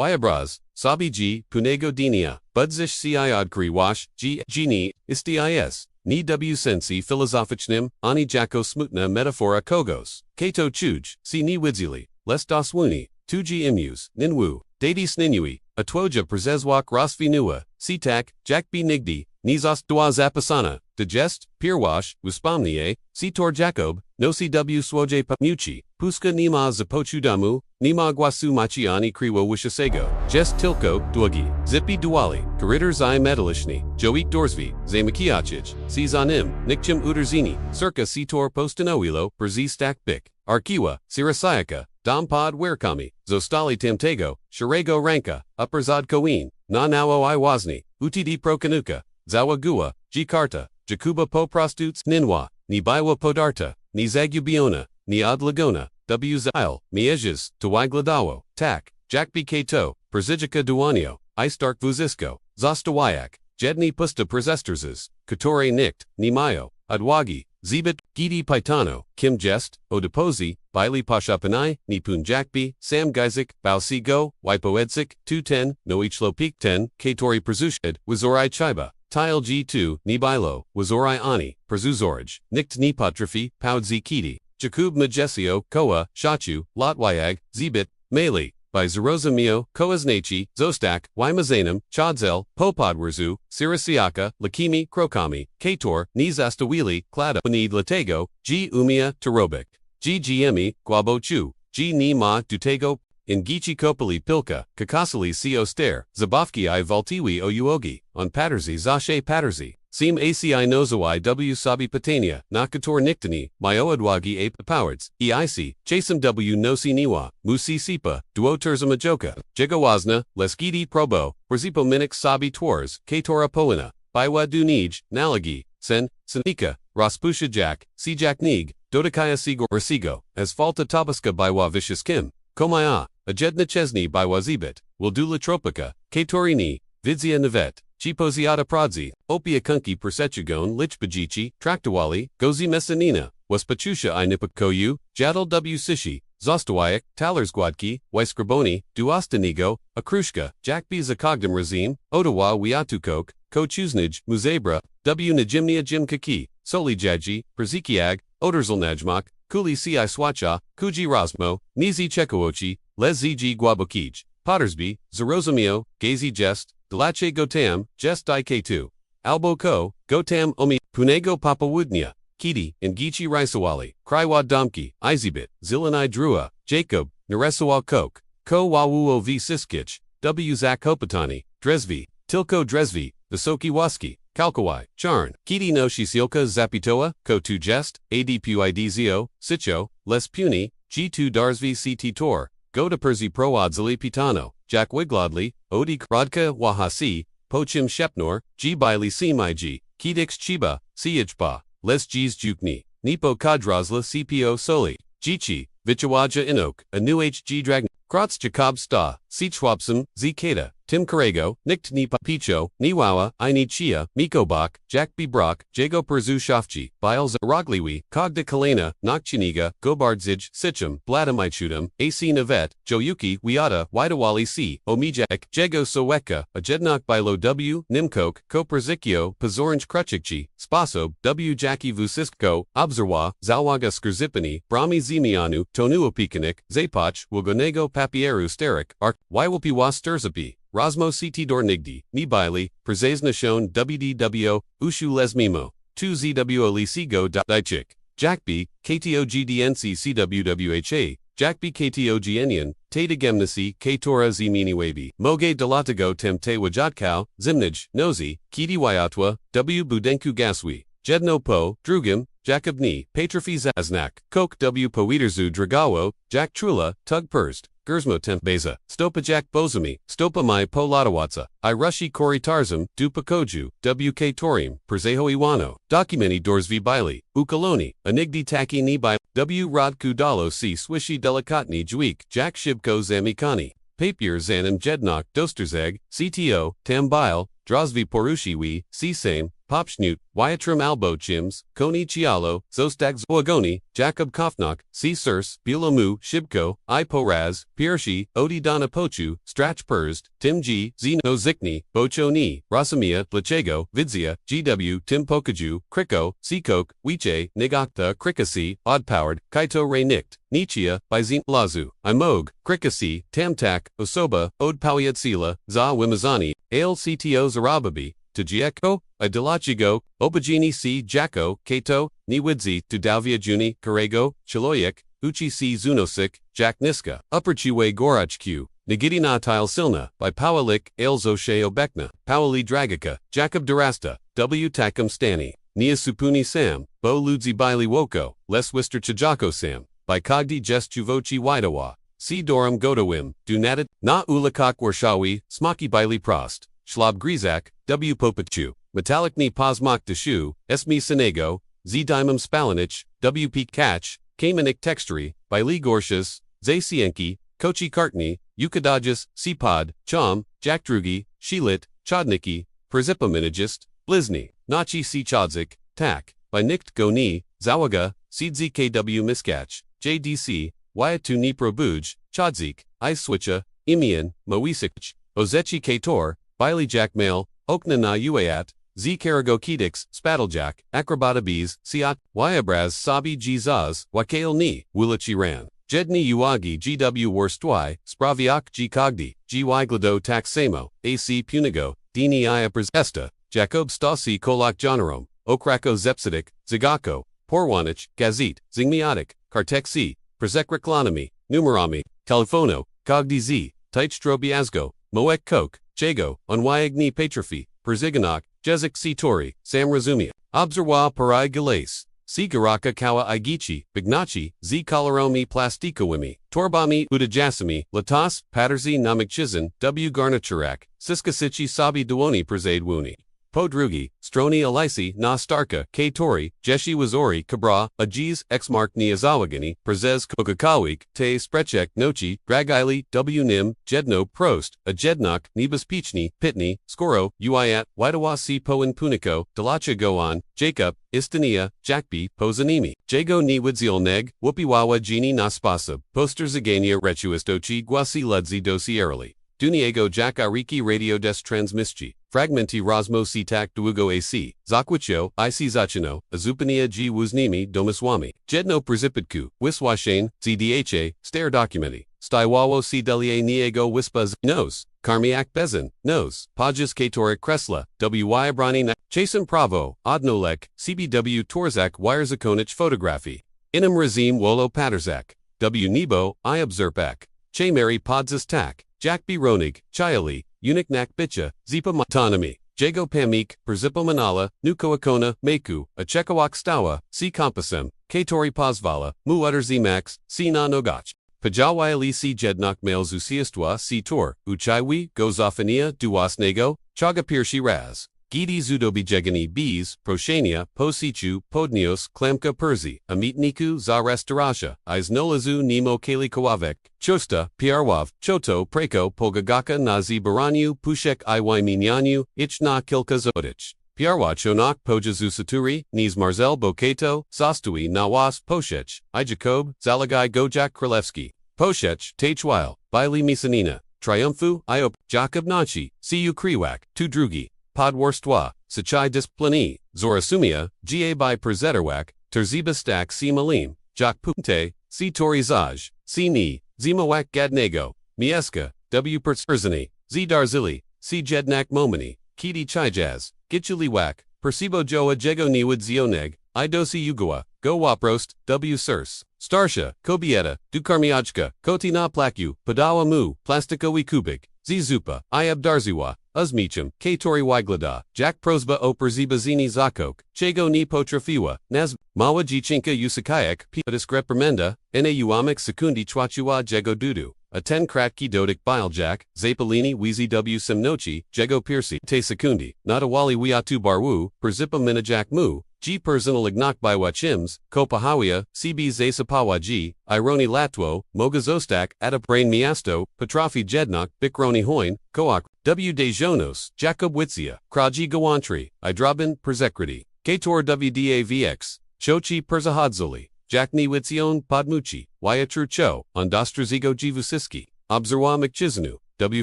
Wyabraz, sabi g, punego dinia, budzish siodkri wash, g, geni, istis, ni w sensi filozoficznym, ani jako smutna metafora kogos, kato chuj, si ni widzili, les doswuni, tuji imus, ninwu, dadis ninui, atwoja przezwak rosvinua, sitak, jakbi nigdi, nizos dwa zapasana, digest, pirwash, uspomnie, sitor jacob, nosi w swoje pamuchi, puska nima zapochudamu, nima gwasu machiani kriwo wishasego, jest tilko, dwagi, zipi duali, karitters I metalishni, joik dorsvi, zamakiachich, si zanim, nikchim uderzini, circa sitor postanoilo, brzi stak bik, arkiwa, sirasayaka, dompod werkami, zostali tamtego, sharego ranka, upperzad koin, na nawo I wazni, utd prokanuka, zawagua, jikarta, jakuba po prostitutes ninwa, ni biwa podarta, ni zagubiona, ni odlagona, w zile, miejes, tuwigladawo, tak, jakbi kato, przejika duanio, I stark vuzisko, zostawayak, jedni pusta prezesterses, katore nikt, ni mayo, adwagi, zibit, gidi paitano, kim jest, odepozi, bili pashapanai, ni punjakbi, sam gizik, bausi go, wipoedsik, 210, noichlopik 10, katori prezushid, wazorai chiba. Tile G2, Nibilo, Wazorai Ani, Prezuzoraj, Nikt Nipotrafi, Poudzi Kiti, Jakub Majesio, Koa, Shachu, Lotwyag, Zibit, Meli, by Zarozamio, Koaznachi, Zostak, Wymazanum, Chodzel, Popodwerzu, Sirasiaka, Lakimi, Krokami, Kator, Nizastawili, Klada, Panid Latego, G. Umia, Tarobik, G. Gmi, Guabo Chu, G. Ni Ma, Dutego, Ingichi Kopali Pilka, Kakasali Si Oster, Zabavki I Valtiwi Oyuogi, on Paterzi Zashe Paterzi, Sim Aci Nozawai W Sabi Patania, Nakator Niktani, Myoadwagi Ape Powards, EIC, Chasem W Nosi Niwa, Musi Sipa, Duo Terzamajoka, Jigawazna, Leskidi Probo, Brazipo Minix Sabi Twars, Katora Poina, Biwa Dunij, Nalagi, Sen, Senika, Raspusha Jack, Sijak Nig, Dodakaya Sigo Rasigo, as Falta Tabaska Biwa Vicious Kim, Komaya, Ajedna Chesney by Wazibit, Wildula Tropica, Katorini, Vidzia Navet, Chipoziata Pradzi, Opia Kunki Persechugon Lichbajichi, Traktawali, Gozi Messanina, Waspachusha I Nipakoyu, Jadal W Sishi, Zostawayak, Talers Gwadki, Wyskraboni, Duostanigo, Akrushka, Jakbi Zakogdam Razim, Ottawa Wiatukok, Ko Chuznij, Muzebra, W Najimnia Jim Kaki, Soli Jaji, Perzikiag, Oderzal Najmak, Kuli Si Swacha, Kuji Rosmo, Nizi Chekoochi, Les Zg Guabokij, Pottersby, Zarozamio, Gazi Jest, Delache Gotam, Jest Ik2, Albo Ko, Gotam Omi, Punego Papawudnia, Kiti, Ngichi Raisawali, Kraiwa Domki, Izibit, Zilanai Drua, Jacob, Naresawa Kok, Ko Wawuo V Siskich, W Zak Hopatani, Dresvi, Tilko Dresvi, Visoki Waski, Kalkawai, Charn, Kiti no Shisioka Zapitoa, Ko 2 Jest, Adpuidzo, Sicho, Les Puni, G2 Darsvi CT Tor, Goda Perzi Proadzali Pitano, Jack Wiglodli, Odi Rodka Wahasi, Pochim Shepnor, G Baili Simiji, Kedix Chiba, Siijpa, Les Gs Jukni, Nipo Kadrazla CPO Soli, Jichi, Vichawaja Inok, Anu HG Dragn, Kratz Jacob Sta, Sichwapsum, Zkata, Tim Karego, Nikt Nipa Picho, Niwawa, Ini Chia, Mikobak, Jack B. Brock, Jago Perzu Shafji, Biles Rogliwi, Kogda Kalena, Nokchiniga, Gobardzij, Sichum, Bladamichudum, AC Navet, Joyuki, Wiata, Widawali C, Omijak, Jago Soweka, Ajednok Bilo W, Nimkok, Koperzikio, Pazorange Kruchikchi, Spasob, W. Jackie Vusisko, Obzerwa, Zalwaga Skurzipani, Brahmi Zimianu, Tonu Opikanik, Zapach, Wogonego Papieru Sterik, Ark, Wywalpiwa Sturzapi. Rosmo CT Dornigdi, Nibili, Przezna Shon WDWO, Ushu Lesmimo, 2ZWO Lisigo Dichik, Jackby, KTOGDNC CWWHA, Jackby KTOGNian, Tata Gemnasi, Katora Zminiwabi, Moge Delatago Temte Wajatkau, Zimnij, Nozi, Kiti Wyatwa, W. Budenku Gaswi, Jedno Po, Drugim, Jakobni, Patrafi Zaznak, Kok W. Poederzu Dragawo, Jack Trula, Tug Perst, Gersmo Temp Beza, Stopa Jack Bozami, Stopa Mai Po Latawatsa, I Rushi Kori Tarzam, Dupa Koju, WK Torim, Perzeho Iwano, Documenti Dorsvi Bili, Ukaloni, Anigdi Taki Ni Bi, W. Rod Kudalo C. Swishi Delicatni Juik, Jack Shibko Zamikani, Papier Zanim Jednok Dosterzeg, CTO, Tambile, Drozvi Porushiwi, C. Same, Popschnut, Wyatrum albo chims, Koni chialo, Zostag zoagoni, Jakob Kofnok, C. Sirs, Bilomu, Shibko, I. Poraz, Piershi, Odi Dona Pochu, Strach Purst, Tim G. Zino Zikni, Bocho Ni, Rosamia, Lachego, Vidzia, GW, Tim Pokaju, Kriko, Sikok, Wiche, Nigakta, Krikasi, Oddpowered, Kaito Ray Nikt, Nichia, Bizine, Lazu, Imog, Krikasi, Tamtak, Osoba, Od Pawiatsila, Za Wimazani, Ale CTO Zarababi, Tujieko, Adelachigo, Obajini C. Jacko, Kato, Niwidzi, Tudavia Juni, Karego, Chiloyek, Uchi C. Zunosik, Jack Niska, Upperchiwe Gorachq, Nagidina Tile Silna, by Pawalik, Ailzo Sheo Bekna, Pawali Dragika, Jacob Durasta, W. Takum Stani, Nia Supuni Sam, Bo Ludzi Baili Woko, Les Wister Chijako Sam, by Kogdi Jes Chuvochi Widawa, C. Doram Godowim, Dunatit, Na Ulakak Warshawi, Smaki Baili Prost, Schlab Grizak, W. Popachu, Metallic Ni Pozmak Deshu, Esmi Senego, Z. Dimum Spalinich, W. P. Catch, Kamenik Textury, by Lee Gorshas, Zasienki, Kochi Kartni, Yukadajas, Cpod, Chom, Jack Drugi, Shelit, Chodniki, Perzipominagist, Blizni, Nachi C. Chodzik, Tak, by Nikt Goni, Zawaga, Seedzi KW Miskach, JDC, Wyatu Nipro Buj, Chodzik, Iswitcha, Imian, Moisich, Ozechi Kator, Bailey Jack Mail, Oknana Uayat, Z. Karago Kedix, Spattlejack, Acrobata Bees, Siat, Wyabraz Sabi G. Zaz, Wakail Ni, Wulachi Ran, Jedni Uagi GW Worstwy, Spraviak G. Kogdi, GY Glado Taxamo, AC Punigo, Dini Iapers Esta, Jacob Stasi Kolak Jonarom, Okrako Zepsidik, Zigako, Porwanich, Gazit, Zingmiotic, Kartexi, Prezekreklanomi, Numerami, Telefono, Kogdi Z, Teichstrobiazgo, Moek Kok, Jago, Onwyagni Patrofi, Perziganok, Jezik C. Tori, Sam Razumia, Obserwa Parai Galais, C. Garaka Kawa Igichi, Bignachi, Z. Kalaromi Plastikowimi, Torbami Udajasami, Latas, Paterzi Namikchizan, W. Garnachurak, Siskasichi Sabi Duoni Prezade Wuni. Podrugi, Stroni Elisi, Na Starka, K. Tori, Jeshi Wazori, Kabra, Ajiz, Xmark Niazawagani, Prezez Kokakawik, Te Sprechek Nochi, Dragili, W. Nim, Jedno Prost, Ajednok, Nibas Pichni, Pitni, Skoro, Uiat, Widawasi Poen Puniko, Dalacha Goan, Jacob, Istania, Jakbi, Pozanimi, Jago Ni Widziolneg, Wupiwawa Gini Naspasab, Poster Zagania Rechuistochi Guasi Ludzi Dosierali. Duniego Jack Ariki Radio des Transmischi, Fragmenti Rosmo Sitak Duugo AC, Zakwicho, IC Zachino, Azupania G. Wuznimi Domiswami, Jedno Prezipitku, Wiswashane, CDHA, Stare Documenti, Stywawo C. Delie Niego Wispaz, Nos, Karmiak Bezin, Nos, Pajas Katorik Kresla, WY Brani Chasen Pravo, Odnolek, CBW Torzak Wirzakonich Photography, Inam Razim Wolo Paterzak, W. Nebo, I Obserpak, Che Mary Podzis Tak, Jack B. Ronig, Chiali, Uniknak Bicha, Zipa Matanami, Jago Pamik, Perzipo Manala, Nukoakona, Meku, Achekawak Stawa, C. Kompasem, Katori Pozvala, Mu Utter Zmax, C. Na Nogach. Pajawai C. Jednok Male Zusiastwa C. Tor, Uchaiwi, Gozofania, Duwasnego, Chaga Pirshi Raz. Gidi Zudobijegani Bees, Proshania, Posichu, Podnios, Klamka Perzi, Amitniku, Zarastarasha, Iznolazu Nemo Kali Kawavek, Chosta, Piarwav, Choto, Preko, Pogagaka Nazi Baranyu, Pushek Iwai Minyanyu, Ichna Kilka Zodich. Piarwa Chonak Pojazu Saturi, Niz Marzel Boketo, Sastui Nawas, Poshech, Ijakob, Zalagai Gojak Kralevski, Poshech, Tachwile, Baili Misanina, Triumphu, Iop, Jakob Nachi, Cu Kriwak, Tudrugi. Podworstwa, Sachai Displani, Zorasumia, Ga by Perzetterwak, Terzibastak C. Malim, Jak Punte, C. Torizaj, C. Ni, Zimawak Gadnego, Mieska, W. Pertserzani, Z. Darzili, C. Jednak Momani, Kiti Chijaz, Gichuliwak, Percibo Joa Jego Niwid Zioneg, Idosi Ugawa, Go Waprost, W. Sirs, Starsha, Kobieta, Dukarmiajka, Kotina Plaku, Padawa Mu, Plastikowi Kubik, Zizupa, Iab Darziwa, Uzmicham, Katori Wyglada, Jack Prosba O Perzibazini Zakok, Chago Ni Potrafiwa, Naz, Mawa Jichinka Usakayak, Piatis Greprimenda, Na Uamik Sekundi Chwachua Jego Dudu, a 10 Kratki Dodik Bilejack, Zapalini Wheezy W Simnochi, Jego Piercy, Te Sekundi, Natawali Wiatu Barwu, Perzipa Minajak Mu, G personal ignak by wachims, kopahawia, cb zasapawaji, ironi latwo, mogazostak, adap brain miasto, patrafi jednok, bikroni hoin, koak, w de jonos, Jacob Witzia, kraji gawantri, idrabin, perzekriti, kator wdavx, chochi perzahadzoli, jakni witzion podmuchi, wyatru cho, ondostrazigo jivusiski, obserwa mcchiznu, w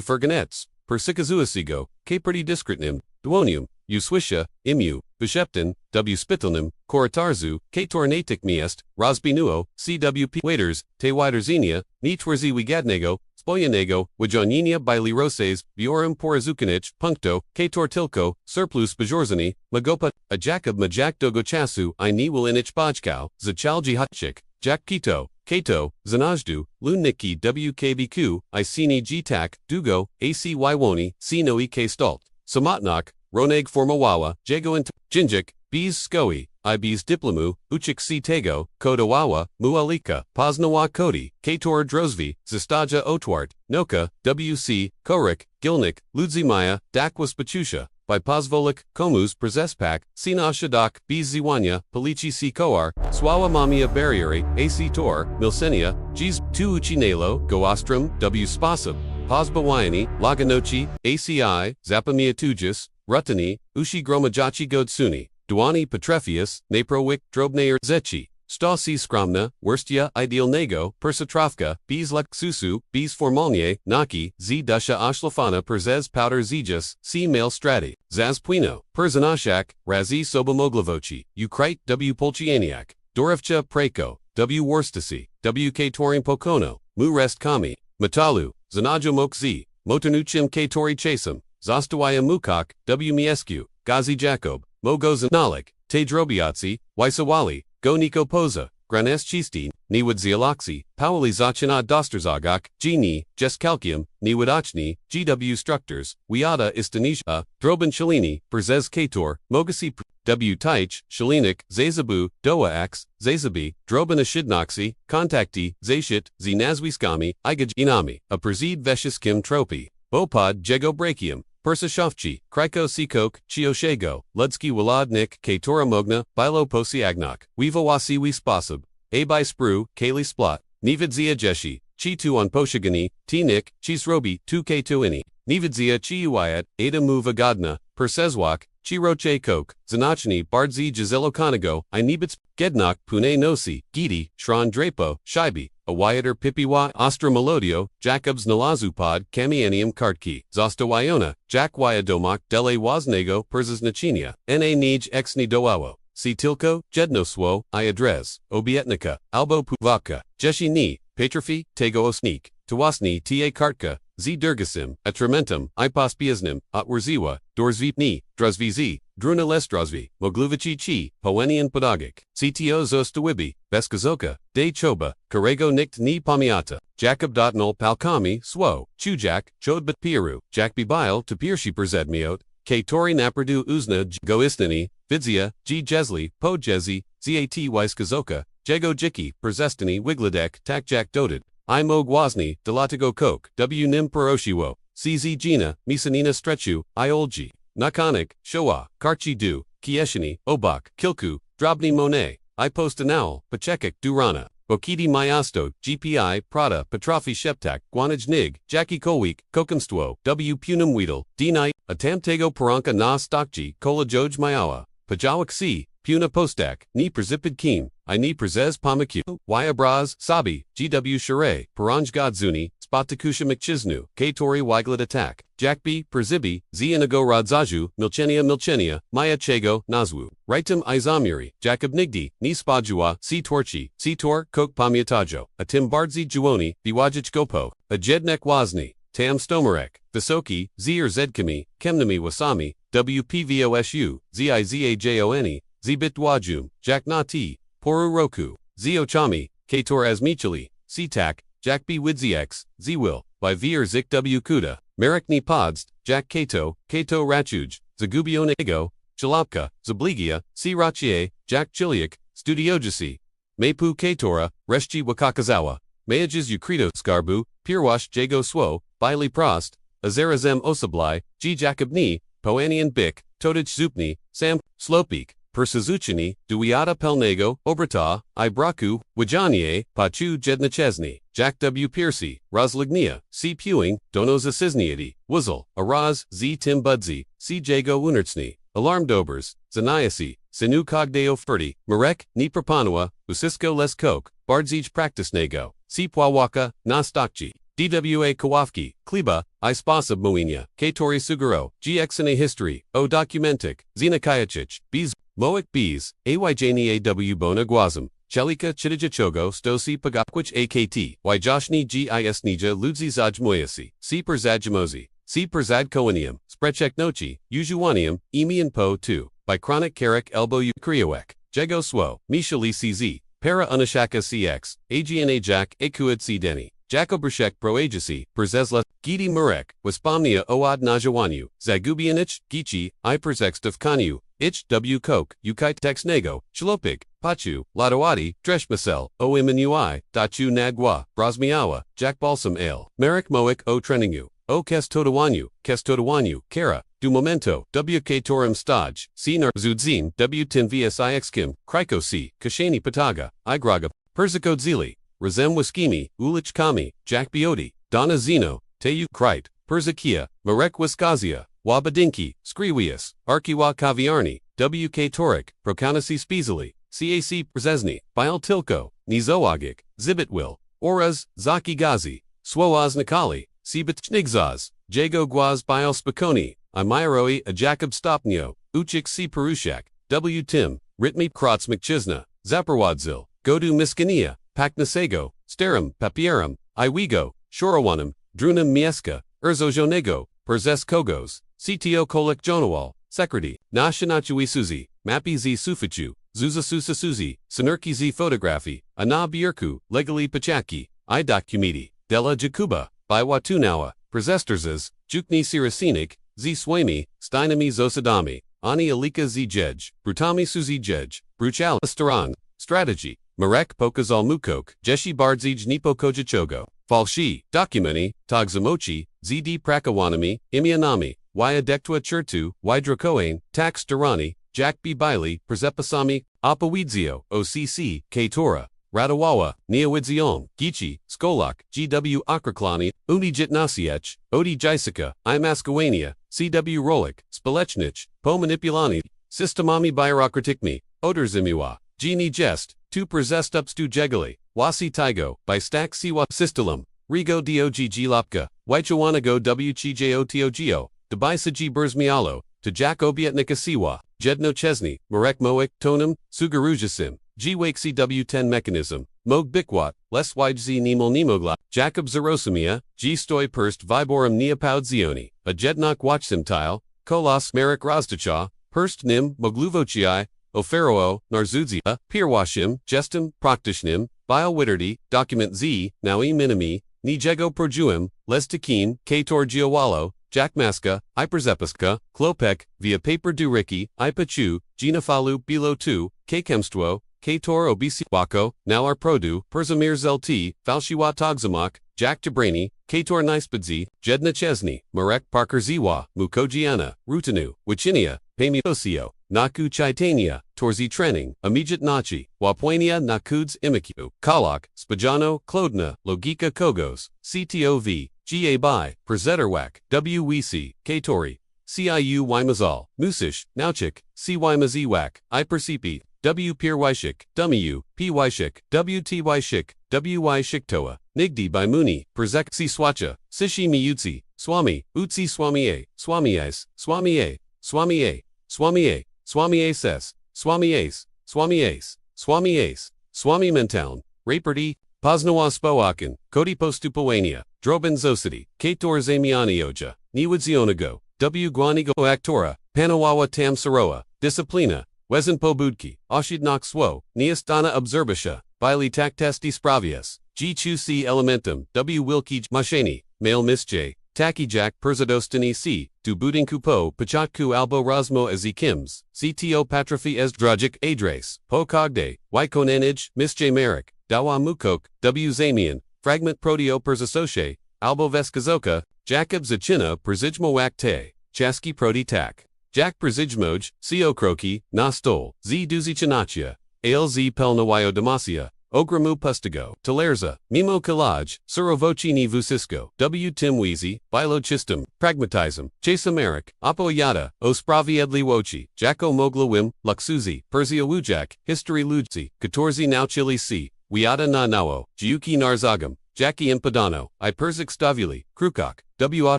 ferganets, persikazuasigo, caperti discretnim, duonium, uswisha, imu, bishepton, w spitalnim, koratarzu, katornatic miest, rozbinuo, cwp waiters, te widerzinia, nitwerzi wigadnego, spoyanego, wajoninia bili roses, biorum porazukanich, puncto, kator tilko, surplus bajorzani, magopa, a jacob majak dogochasu, I ni will inich bajkau, zachalji hutchik, jak kito, kato, zanajdu, lunniki wkbq, I sini gtak, dugo, ac woni, sino ek stalt, samatnak, roneg formawawa, jago and jinjik, bees skoi, ibs diplomu, uchik si tego, kodawawa, mualika, poznawa kodi, kator drozvi, zistaja otwart, noka, wc, korik, gilnik, ludzimaya, dakwas pachusha, by pozvolik, komus prezespak, sina shadak, bees ziwanya, palichi si koar, swawa mamia barrieri, ac tor, milsenia, gs tu uchinelo, goastrum, w spasab, pozbawayani, laganochi, aci, zapamia tujis, Rutani, Ushi Gromajachi Godsuni, Duani Petrefius, Naprowik, Drobnayer Zechi, Stasi Skramna, Worstia Ideal Nego, Persatrovka, Bees Lek Susu, Bees Formalnie, Naki, Z Dusha Ashlafana Perzez Powder Zijas, C Male Strati, Zaz Puino, Perzanashak, Razi Sobomoglavochi, Ukrite W Polchianiak, Dorevcha Preko, W Worstasi, WK Torin Pokono, Mu Rest Kami, Matalu, Zanajo Mokzi, Motanuchim K Tori Chasem, Zostawaya Mukak, W Miescu, Gazi Jacob, Mogozan Nalik, Te Drobiatsi, Waisawali, Go Niko Poza, Granes Chisti, Niwad Zialaksi, Pauli Zachinad Dosterzagak, Gini, Jeskalkium, Niwadachni, GW Structors, Wiada Istanisha, Droban Shalini, Berzez Kator, Mogasi, W Taich, Shalinik, Zazabu, Doaax, Zazabi, Droban Ashidnoxi, Kontakti, Zashit, Zinazwiskami, Igaj Inami, a Perzid Veshis Kim Tropi, Bopod Jego Brachium, Persashovchi, Kriko Sikok, Chioshego, Ludsky Waladnik, Katora Mogna, Bilo Posiagnok, Wivawasi Wispasab, Abai Spru, Kali Splot, Nividzia Jeshi, Chitu on Poshigani, T-Nik, Chisrobi, 2K2ini, Nividzia Chiuayat, Ada Muvagadna, Persezwak, Chiroche Kok, Zanachni, Bardzi Giselo Konago, Inibits, Gednok, Pune Nosi, Gidi, Shran Drapo, Shibi, Awayater Pipiwa, Ostra Melodio, Jacobs Nalazupod, Kamianium Kartki, Zostawyona, Jack Wyadomok, Dele Waznego, Perzas Nachinia, Na Nij ex ni Doawo, Si Tilko, Jednoswo, Iadrez, Obietnika, Albo Puvaka, Jeshi Ni, Patraphi, Tego Osnik, Tawasni Ta Kartka, Z Durgasim, Atrementum, Ipospiasnim, Otwerziwa, Dorzvipni, Druzvizi, Druna Lesdrozvi, Mogluvici Chi, Poenian Podagik, CTO Zostawibi, Beskazoka, De Choba, Karego Nikt Ni Pamiata, Jacob Dotnol Palkami, Swo, Chujak, Chodbat Piru, Jakbi Bile, Tapirshi Perzedmiot, K Tori Naperdu Uzna, Goistani, Vidzia, G Jesli, Po Jezi, Zat Wyskazoka, Jego Jiki, Perzestani, Wigladek, Takjak Doted, I Mogwazni, Delatigo Kok, W Nim Peroshiwo, CZ Gina, Misanina Strechu, Iolji, Nakanik, Showa, Karchi Du, Kieshini, Obak, Kilku, Drobny Monet, I Postanowl, Pachekik Durana, Bokidi Mayasto, GPI, Prada, Petrofi Sheptak, Guanaj Nig, Jackie Kolwik, Kokumstvo, W Punum Weedle, D Night, Atamtego Paranka Na Stokji, Kola Joj Mayawa, Pajawak C, Puna Postak, Ni Prezipid Kim, I Ni Prezez Pamaku, Wyabraz, Sabi, GW Shere, Paranj Godzuni, Spotakusha McChisnu, Katori Wyglet Attack, Jakbi, Perzibi, Zianago Radzaju, Milchenia, Maya Chego, Nazwu, Rightum Izamiri, Jacob Nigdi, Ni Spajua, C Torchi, C Tor, Kok Pamiatajo, Atim Bardzi Juoni, Biwajich Gopo, Ajednek Wazni, Tam Stomarek, Visoki, Zir Zedkami, Kemnami Wasami, WPVOSU, Zizajone, Zbitwajum, Jaknati, Poru Roku, Ziochami, Kator Asmichali, Ctak, Jakbi Widziex, Zwil, by Vir Zik W Kuda, Merikni Podst, Jack Kato, Kato Rachuj, Zagubionego, Chalapka, Zabligia, C Rachie, Jack Chiliak, Studiojasi, Mepu Katora, Reshchi Wakakazawa, Mayages Ukrito Skarbu, Pirwash Jago Swo, Bili Prost, Azarazem Osablai, G Jakobni, Poanian Bik, Todich Zupni, Sam, Slopik, przezwyciężenie, duiata pelnego, obrata, I braku, wijanie, pachu jednaczesny, Jack W. Piercy, rozlignia, C. Pewing, dono zasizniati, wuzel, araz, z. Tim Budsey, C. Jago unertsny, alarmdobers, zaniasi, sinu cogdeo ferti, marek, ni propanua, usisko les coke, bardzij practisnego, C. Pławaka, na stokci. DWA Kowalski, Kleba, I sposób mówienia, Katori Suguro, GXNA History, O Dokumentik, Zina Kajacich, Biz, Moik Biz, AYJNI AW Bona Głazem, Chelika Chidijachogo Stosi Pagapquich AKT, Yjoshni GIS Nija Ludzi Zaj Moyasi, C. Perzadjamozi, C. Perzad Koenium, Sprechek Nochi, Ujuanium, Emi and Po 2, by Chronic Karik Elbow Ukriowek, Jego Swo, Mishali CZ, Para Unashaka CX, AGNA Jack Akuid C. Denny. Jakobrshek Proagency, Perzesla, Gidi Murek, Wispomnia Oad Najawanyu, Zagubianich, Gichi, I Perzextov Kanyu, Ich W. Koke, Ukite Texnego, Chlopig, Pachu, Ladoati, Dreshmasel, O Imanui, Dachu Nagwa, Brosmiawa, Jack Balsam Ale, Merrick Moik O Treningu, O Kestodawanyu, Kara, Du Momento, W. K. Torum Stodge, C. Nar Zudzin, W. Tin VSIX Kim, Kriko C. Kashani Pataga, Igraga, Persicodzili. Razem Wiskimi, Ulich Kami, Jack Bioti, Donna Zeno, Teyu Krite, Perzakia, Marek Wiskazia, Wabadinki, Skriwius, Arkiwa Kaviarni, WK Torik, Prokanasi Spizali, CAC Przesny, Bile Tilko, Nizoagik, Zibitwil, Oraz, Zaki Gazi, Swoaz Nikali, Sibit Chnigzaz, Jago Gwaz Bile Spakoni, Imairoi a Jacob Stopnio, Uchik C. Perushak, W. Tim, Ritmi Krotz McChisna, Zaporwadzil, Godu Miskania, Paknasego, Sterum, Papierum, Iwigo, Shorawanum, Drunum Mieska, Urzojonego, Perzes Kogos, CTO Kolik Jonawal, Sekreti, Nashanachui Suzi, Mappy Z Sufichu, Zuza Susa Suzi, Sinurki Z Photography, Ana Bierku, Legally Pachaki, I Documiti, Della Jakuba, Biwatunawa, Perzesterzes, Jukni Sirasinik, Z Swami, Steinami Zosadami, Ani Alika Z Jej, Brutami Suzi Jej, Bruchal Staran, Strategy. Marek Pokazal Mukok, Jeshi Bardzij Nipo Kojichogo, Falshi, Documenti, Togzamochi, ZD Prakawanami, Imianami, Waya Dektwa Churtu, Wydrakoane, Tax Durani, Jack B. Bailey, Przepasami, Apawidzio, OCC, Katora, Radawawa, Neawidziom, Gichi, Skolak, GW Akraklani, Uni Jitnasiech, Odi Jisica, Imaskawania, CW Rolik, Spilechnich, Po Manipulani, Systemami Biurokratikmi, Oderzimiwa, Genie Jest, Tu Przestupstu Jegali, Wasi Tigo, by Stack Siwa Sistulum, Rigo Dog Lapka, Wychawanago WCJOTOGO, Debisa G Burzmialo, to Jack Obietnika Siwa, Jedno Chesney, Marek Moik, Tonum, Sugarujasim, G Wake CW10 Mechanism, Mog Bikwat, Les YZ Nemol Nemogla, Jacob Zarosamia, G Stoy Perst Viborum Neapoud Zioni, a Jednok Watchsim Tile, Kolos Marek Rozdacha, Perst Nim, Mogluvochii, Oferoo, Narzudzia, Pirwashim, Jestem, Proktishnim, Bile Witterdi, Document Z, Naui Minimi, Nijego Projuim, Les Takin, Kator Giowalo, Jack Maska, Iperzepiska, Klopek, via Paper Duriki, Ipachu, Ginafalu, Bilo 2, Kemstwo, Kator Obisi Wako, Now Produ, Perzamir Zelti, Falshiwa Togzamak, Jack Jabrani, Kator Nispedzi, Jedna Chesney, Marek Parker Ziwa, Mukogiana, Rutanu, Wichinia, Pamiosio, Naku Chaitania, Torzi Trening, Amijit Nachi, Wapuania Nakuds Imiku, Kalak, Spajano, Klodna, Logika Kogos, CTOV, GA Bai, Perzetterwak, WWC, Katori, CIU Wymazal, Musish, Nauchik, CYMaziwak, Ipersipi, W. Pirwyshik, Dumiu, Pyshik, WTY Shik, WY Shiktoa, Nigdi by Muni, Perzek Si Swacha, Sishi Miyutsi, Swami, Utsi Swamiye, Swamies, Swamiye, Swamiye, Swamiye, Swami Ses, Swami Ace, Swami Ace, Swami Ace, Swami Mentown, Raperti, Poznawa Spoakin, Kodi Postupowania, Droben Zosity, Kator Zamianioja, Niwadzionago, W. Guanigo Actora, Panawawa Tam Saroa, Disciplina, Wezen Pobudki, Oshidnak Swo, Niastana Obserbisha, Bili Taktesti Spravias, G. Chusi Elementum, W. Wilkij Mashani, Male Miss J. Taki Jack Perzadostini C. Du Budinkupo Pachatku Albo Rosmo Ezikims, CTO Patrafi Ezdrajic Adres, Po Cogde, Wykonenij, Miss J. Merrick, Dawa Mukok, W. Zamian, Fragment Proteo Perzasoche, Albo Veskazoka, Jacob Zachina Perzijmo Te, Chaski Proti Tak, jak przezwyciężenie, co kroki, na stol, z duzichanacia, alz pelnawayo demacia, ogramu pustigo, talerza, mimo collage, surovocini vusisko, w tym wizi, bilochistum, pragmatism, chasameric, apoyada, o sprawiedliwości, jako moglowim, luxuzi, Persja wujak, history ludzi, 14 nauczyli si, wiada na nało, dziuki narzagam, jaki impadano, I perzik stawili, krukok, w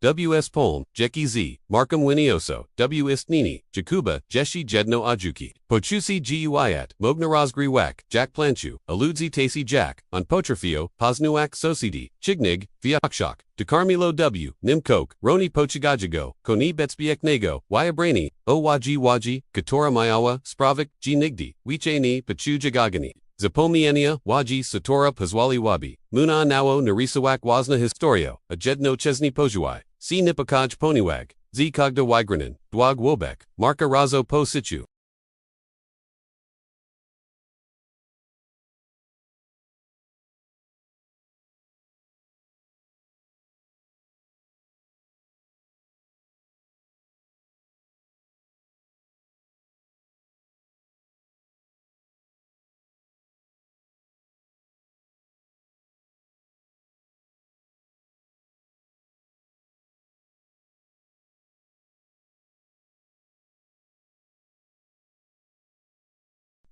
W.S. Polm, Jeki Z, Markham Winioso, W. Istnini, Jakuba, Jeshi Jedno Ajuki, Pochusi Guiat, Mogna Rosgri Wak, Jack Planchu, Aludzi Tasi Jack, on Potrafio, Posnuak Sosidi, Chignig, Viakshak, Decarmilo W, Nimkok, Roni Pochigajigo, Koni Betsbiek Nego, Wyabrani, O Waji, Katora Mayawa, Spravik, G Nigdi, Wiche Ni, Pachu Jagagani. Zapomienia, Waji, Satora, Pazwali Wabi, Muna Nawo, Narisawak Wazna Historio, Ajedno Chesni Pojuai, C. Nipakaj Poniwag, Z. Kogda Wygranin, Dwag Wobek, Marka Razo Po Situ.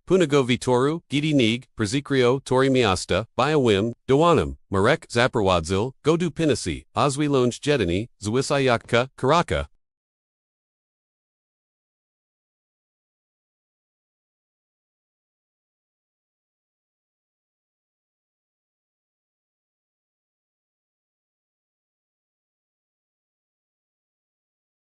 Punago Vitoru, Gidi Nig, Przykrio, Tori Miasta, Biowim, Dowanam, Marek, Zaprowadzil, Godu Pinasi, Ozwi Lonj Jedini, Zwisayatka, Karaka.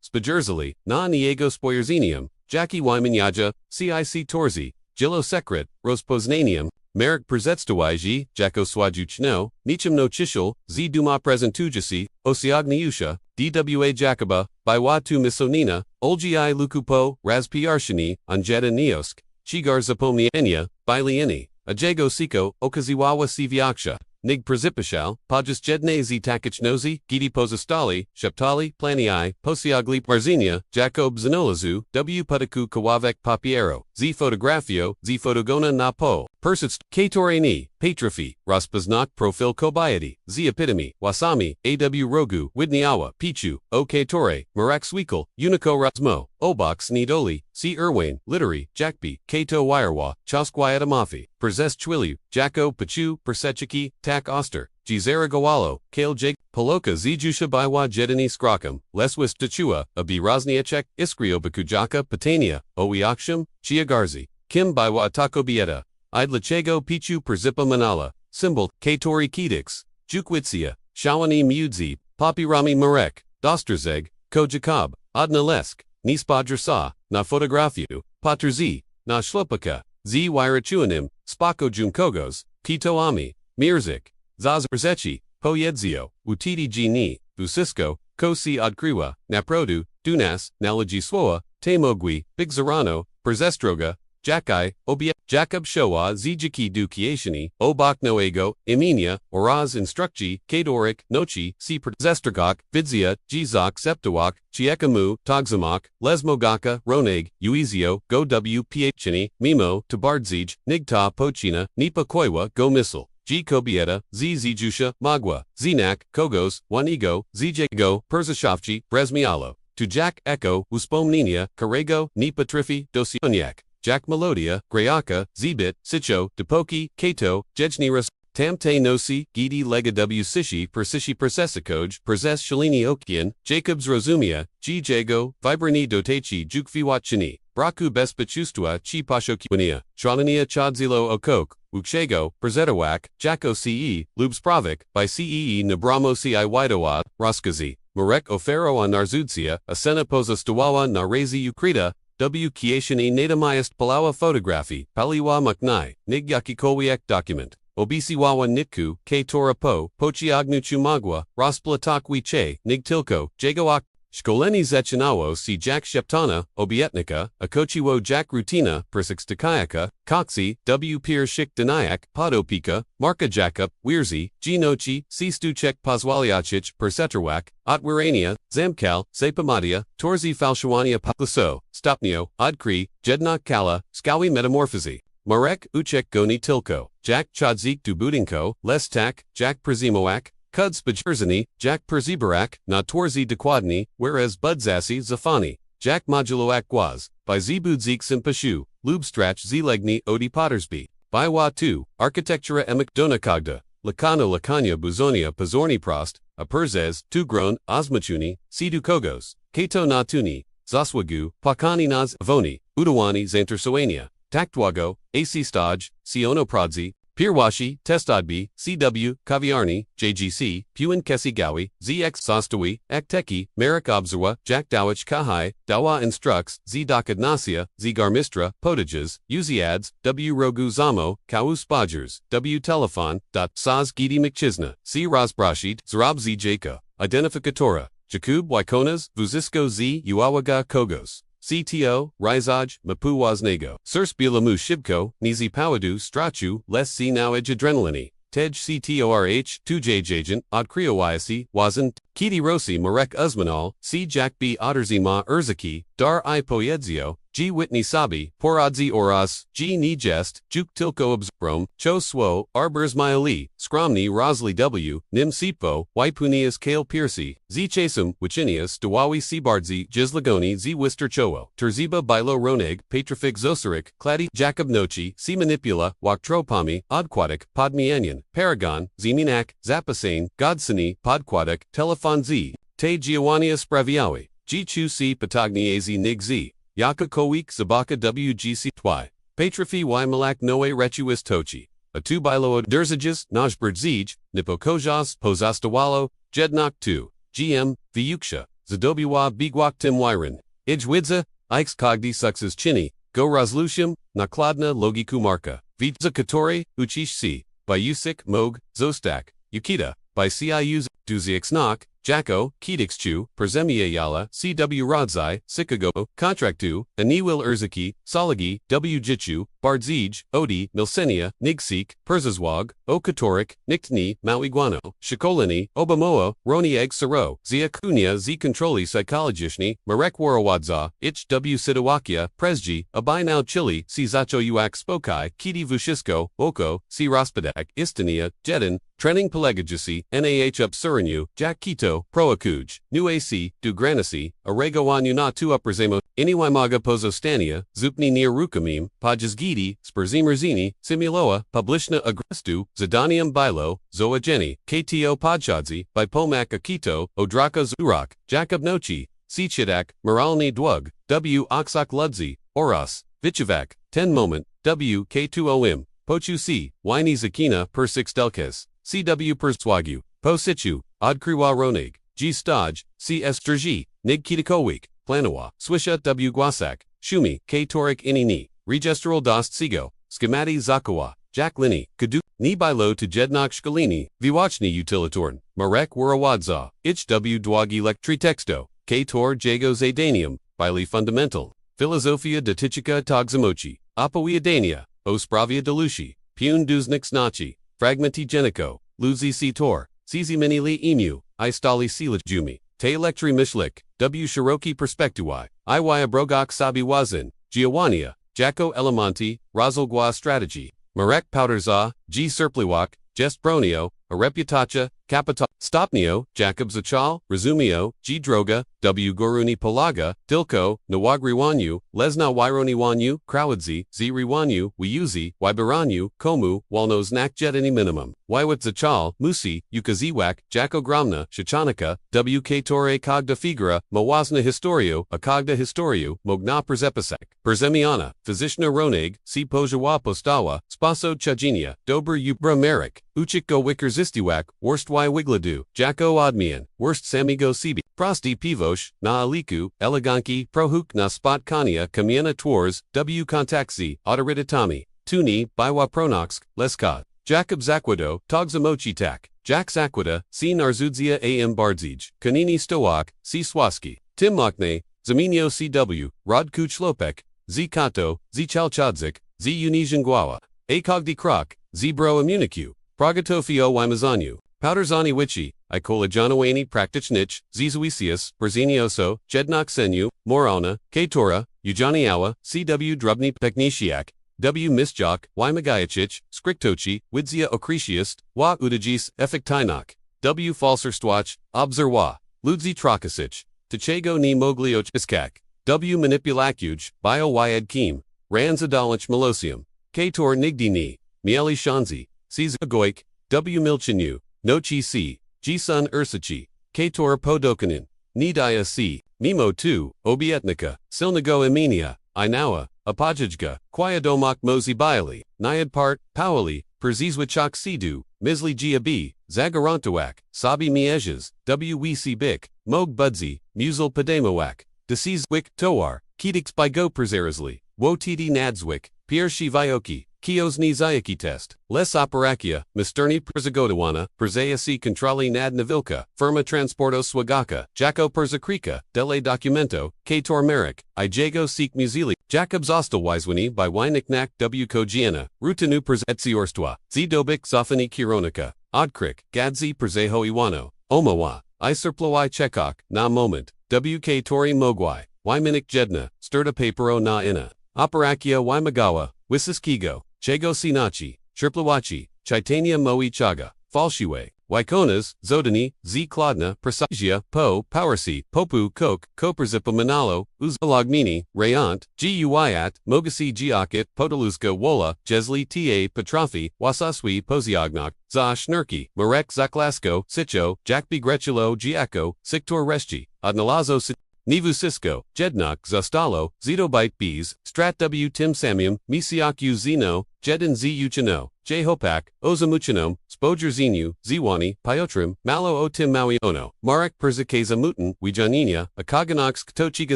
Spajerzali, na Niego Spoyerzenium, Jackie Wymanyaja, CIC Torzi, Jilo Sekret, Rozpoznanium, Marek Przezwyciężenie, Jako Swajuchno, Nichimno Chishul, Z Duma Prezentujasi, Osiagniusha, DWA Jacoba, Bywa tu Misonina, Olgi Lukupo, Razpiarshini, Anjeta Niosk, Chigar Zapomnienia, Bilieni, Ajego Siko, Okaziwawa Siviaksha, Nig Przipashal, Pajas Jedne Z Takichnozi, Gidi Pozostali, Sheptali, Planii, Posiagli Marzinia, Jacob Zanolazu, W Putaku Kawavek Papiero, Z Fotografio, Z Fotogona na Po, Persist, Katoreni, Patrafi, Raspaznak Profil Kobayati, Z Epitome, Wasami, AW Rogu, Widniawa, Pichu, O Katore, Marak Swikal, Unico Razmo, Obox Nidoli, C. Irwin, Literary, Jakpi, Kato Wirewa, Chosquiatamafi, Przes Chwili, Jacko Pachu, Persechiki, Tak Oster, Gizera Gawalo, Kale Jake, Poloka Zijusha Bywa Jedini Skrakam, Leswis Tachua, Abi Rosniachek, Iskrio Bakujaka, Patania, Oiaksham, Chiagarzi, Kim Bywa Takobieta, Idlachego Pichu Perzipa Manala, Symbol, Katori Kedix, Jukwitsia, Shawani Mudzi, Papirami Marek, Dosterzeg, Ko Jacob, Adnalesk, Nispadrsa, Na Fotografiu, Patrzi, Na Shlopaka, Z Wyrachuanim, Spako Junkogos, Pito Ami, Mirzik, Zazrzechi, Poyedzio, Utidi Gini, Busisko, Kosi Odkriwa, Naprodu, Dunas, Nalaji Swoa, Temogwi, Bigzarano, Przestroga, Jakai, Obie, Jacob Showa Zijiki Dukiashini, Obak Noego, Iminia, Oraz Instrukci, Kadorik, Nochi, Si Zestragok, Vidzia, Jizok Septawak, Chiekamu, Togzamak, Lesmogaka, Roneg, Uizio, Go W. Piachini, Mimo, Tabardзij, Nigta Pochina, Nipa Koiwa, Go Missile. G. Kobieta, Z. Zijusha, Magwa, Zinak, Kogos, Wanigo, Zijego, Persashavchi, Brezmialo, Tujak, Echo, Uspomninia, Karego, Nipa Trifi, Dosionyak, Jack Melodia, Grayaka, Zbit, Sicho, Depoki, Kato, Jejniras, Tamte Nosi, Gidi Lega W. Sishi, Persishi Persesicoj, Perzes Shalini Okian, Jacobs Rosumia, G. Jago, Vibrani Dotechi Jukfiwatchini, Braku Bespachustua Chi Pashokiwania, Shranania Chadzilo Okok, Ukshego, Perzetawak, Jacko CE, Lubspravik, by CEE Nabramo CI Widowa, Roskazi, Marek ofero a narzudcia, asena pozostawała na razie ukryta, w kieszeni natomiast palała fotografii, paliła maknai, nig jakikolwiek dokument. Obisiwawa nitku, k tora pociągnięciu magła, rozplatakwi che, nig tylko, jego szkoleni zaczynało si jak szeptana, obietnika, akochiło jak rutina, persykstykajaka, koksi, w piersik deniak, podopika, marka jakub, wierzy, genoci, si stuczek pozwaliachich, persetrowak, otwierania, zamkal, zapamadia, torzi falszowania poklaso, stopnio, odkry, jednak kala, skawi metamorphozy. Marek uciek goni tylko, jak chodzik du budinko, lestak, jak przezimoak, kud spajerzani, jak perzibarak, na torzi dokładni, whereas budzasi zafani, jak moduloak głaz, by zbudzik sympashu, lubstrach zlegni odi pottersby, by wa tu, architektura emek donakogda, lakania buzonia pozorni prost, a perzez, tugron, osmachuni, sidu kogos, kato natuni, zaswagu, pakani naz avoni, udawani zantersoania, taktwago, ac staj, siono prodzi, Pirwashi, Testodby, CW, Kaviarni, JGC, Puin Kesigawi, ZX Sostawi, Akteki, Marek Obzerwa, Jack Dawich Kahai, Dawa Instructs, Z Dakadnasia, Z Garmistra, Potages, Uziads, W Rogu Zamo, Kau Spodgers, W Telefon, Saz Gidi McChisna, C Rozbrashid, Zrob Z Jaka, Identificatora, Jakub Wykonas, Vuzisko Z Uawaga Kogos. CTO, Rizaj, Mapu Waznego, Sirs Bilamu Shibko, Nizi Pawadu Strachu, Les C Now Edge Adrenalini, Tej CTORH, 2J Odkriowisi, Wazan, Kiti Rossi Marek Uzmanal, C Jack B Otterzima Urzaki, Dar I Poyedzio, G Whitney Sabi, Poradzi Oras, G Ni Jest, Juk Tilko Obzbrom, Cho Swo, Arbers Myali, Skromni Rosli W, Nim Sitpo, Wypunias Kale Piercy, Z Chasum, Wichinias, Dawawi Sibardzi, Jizlagoni Z Wister Chowo, Terziba Bilo Roneg, Patrifig Zosarik, Kladi, Jacob Nochi, C Manipula, Waktropami, Odquatic, Podmienian, Paragon, Ziminak, Zapasane, Godsani, Podquatic, Telefon Z, Te Giovannia Spraviawi, G Chu C Patagniazi Nig Z. Yaka Kowik Zabaka WGC Twy. Patrifi y Malak Noe Retuis Tochi. A tu bilo Derzages, Najbird Zij, Nipokojas, Pozastawalo, Jednok 2. GM, Vyuksha, Zadobiwa Bigwak Tim Wyran. Ijwidza, Ikes Kogdi Suxes Chini, Go Rozlucium, Nakladna Logiku Marka. Vitza Katori, Uchish C. By Usik, Mog, Zostak, Yukita. By CIUs, Duziexnak, Jacko, Kedixchu, Perzemia Yala, CW Rodzai, Sikago, Contractu, Aniwil Urzaki, Salagi, W Jichu, Bardzij, Odi, Milsenia, Nigsik, Perzazwag, Okatorik, Niktni, Mauiguano, Shikolini, Obamoa, Roni Egg Saro, Zia Kunya Z Controli Psychologishni, Marek Warawadza, Ich W Sidawakia, Prezji, Abinau Chili, C Zacho Uak Spokai, Kiti Vushisko, Oko, C Rospodak, Istania, Jedin, Trening Pelegagisi, NAH Up Surinu, Jack Quito, Proakuj, New AC, Du Granisi, Aregoan Una Tu Uprazemo, Iniwaimaga Pozostania, Zupni Near Rukamim, Pajazgidi, Sperzimerzini, Simuloa, Publishna Agrestu, Zadanium Bilo, Zoa Jenny, KTO Podchadzi, Bipomak Akito, Odraka Zurak, Jacob Nochi, Sichidak, Moralni Dwug, W Oxak Ludzi, Oras, Vichivak, 10 Moment, W K2OM, Pochu C, Wini Zakina Per 6 Delkes, CW Perswagu, Po Situ, Odkriwa Ronig, G Stoj, CS Drji, Nig Kitakowik, Planawa, Swisha W Gwasak, Shumi, K Torik Inini, Registral Dost Sigo, Schemati Zakawa, Jack Lini, Kadu, Ni Bilo to Jednok Shkalini, Viwachni Utilitorn, Marek Warawadza, Ich W Dwagi Lectri Texto, K Tor Jago Zadanium, Bili Fundamental, Filosofia de Tichika Togzamochi, Apoia Dania, Ospravia Delushi, Pun Duznik Snachi, Fragmenti Genico, Luzi C Tor, Cizi Mini Li Emu, I Stali Silaj Jumi, Te Electri Mishlik, W Shiroki Perspectuai, Iwaya Brogok Sabi Wazin, Giovannia, Jacko Elemonti, Razolgwa Strategy, Marek Powderza, G Serpliwak, Jest Bronio, Areputacha, Capita, Stopnio, Jacob Zachal, Razumio, G Droga, W Goruni Palaga, Dilko, Nawagriwanyu, Lesna Wyroniwanyu, Krawadzi, Ziriwanyu, Wiyuzi, Wybaranyu, Komu, Walnos Nakjetini Minimum, Wywat Zachal, Musi, Yukaziwak, Jacko Gramna, Shachanika, WK Tore Kogda Figura, Mawazna Historio, Akogda Historio, Mogna Perzepisak, Perzemiana, Physiciana Roneg, Si Pojawa Postawa, Spaso Chajinia, Dober Ubra Merrick, Uchik Go Wicker Zistiwak, Worst Y Wigladu, Jacko Odmian, Worst Samigo Sibi, Prosti pivosh, na aliku, eleganki, prohuk na spotkania kamiena twors, w kontaksi, autorytatami, tuni, bywa pronoxk, leska. Jakob zakłado, tog zamochi tak. Jak zakłada, si narzudzia am bardzij, kanini stołak, si swaski. Tym mokne, zamienio cw, rodku chlopek, z kato, z chalchadzik, z unizhingwawa. A kogdi krok, z bro immuniku. Progatofio wymazaniu. Powderzani wichi, I kolejanowanie praktycznych, zizwisius, brzynioso, jednak senu, moralna, katora, ujaniała, cw drobny techniciak, w misjak, wymagajacich, skriktoci, widzia okresiust, wa udagis, efektinok, w falserstwach, obserwa, ludzi trokasich, tachego ni moglioch iskak, w manipulakuj, bio wyad kim, rans adalach melosium, kator nigdi ni, mieli shanzi, cis agoik, w milchinu, nochi si, jisun ursachi, kator podokanin, nidaya si, mimo tu, obietnika, silnago iminia, inawa, apajajga, kwayadomak mozi biali, nyad part, powali, perzizwichak sidu, misli giabi, zagarantuak, sabi mieges, wec bik, mog budzi, musel pademowak, desiz wik toar, kedix by go perzerazli, wotidi nadzwik, pierre shivioki, kios ni zayaki test, les operakia, misterni perzagodawana, perzayasi contrali nad navilka, firma transporto swagaka, jako perzakrika, dele documento, kator merik, ijago seek musili, Jakobs ostelwiswini by wyniknak w kogiena, rutinu etziorstwa, zdobik zofani kironika, odkrik, gadzi perzeho iwano, omawa, iserploi chekok, na moment, wk tori mogwai, wyminik jedna, stirda papero na ina, operakia wymagawa, wisiskigo, chego sinachi, chirplawachi, chitania moi chaga, falshiwe, wykonas, zodani, z kladna, precisia, po, powersi, popu kok, koperzipa manalo, uzalagmini, rayant, guyat, mogasi giakit, podaluska wola, jesli ta petrofi, wasaswi poziognak, za shnurki, marek zaklasko, sicho, jakbi grechilo giako, siktor reschi, adnalazo Nivu Cisco, Jednak Zastalo, Zitobite Bees, Strat W Tim Samium, Misiak U Zeno, Jedin Z Uchino, J Hopak, Ozamuchinom, Spoger Zenu, Ziwani, Piotrim, Malo O Tim Maui Ono, Marek Perzakeza Mutin, Wijanina, Akaganox Ktochiga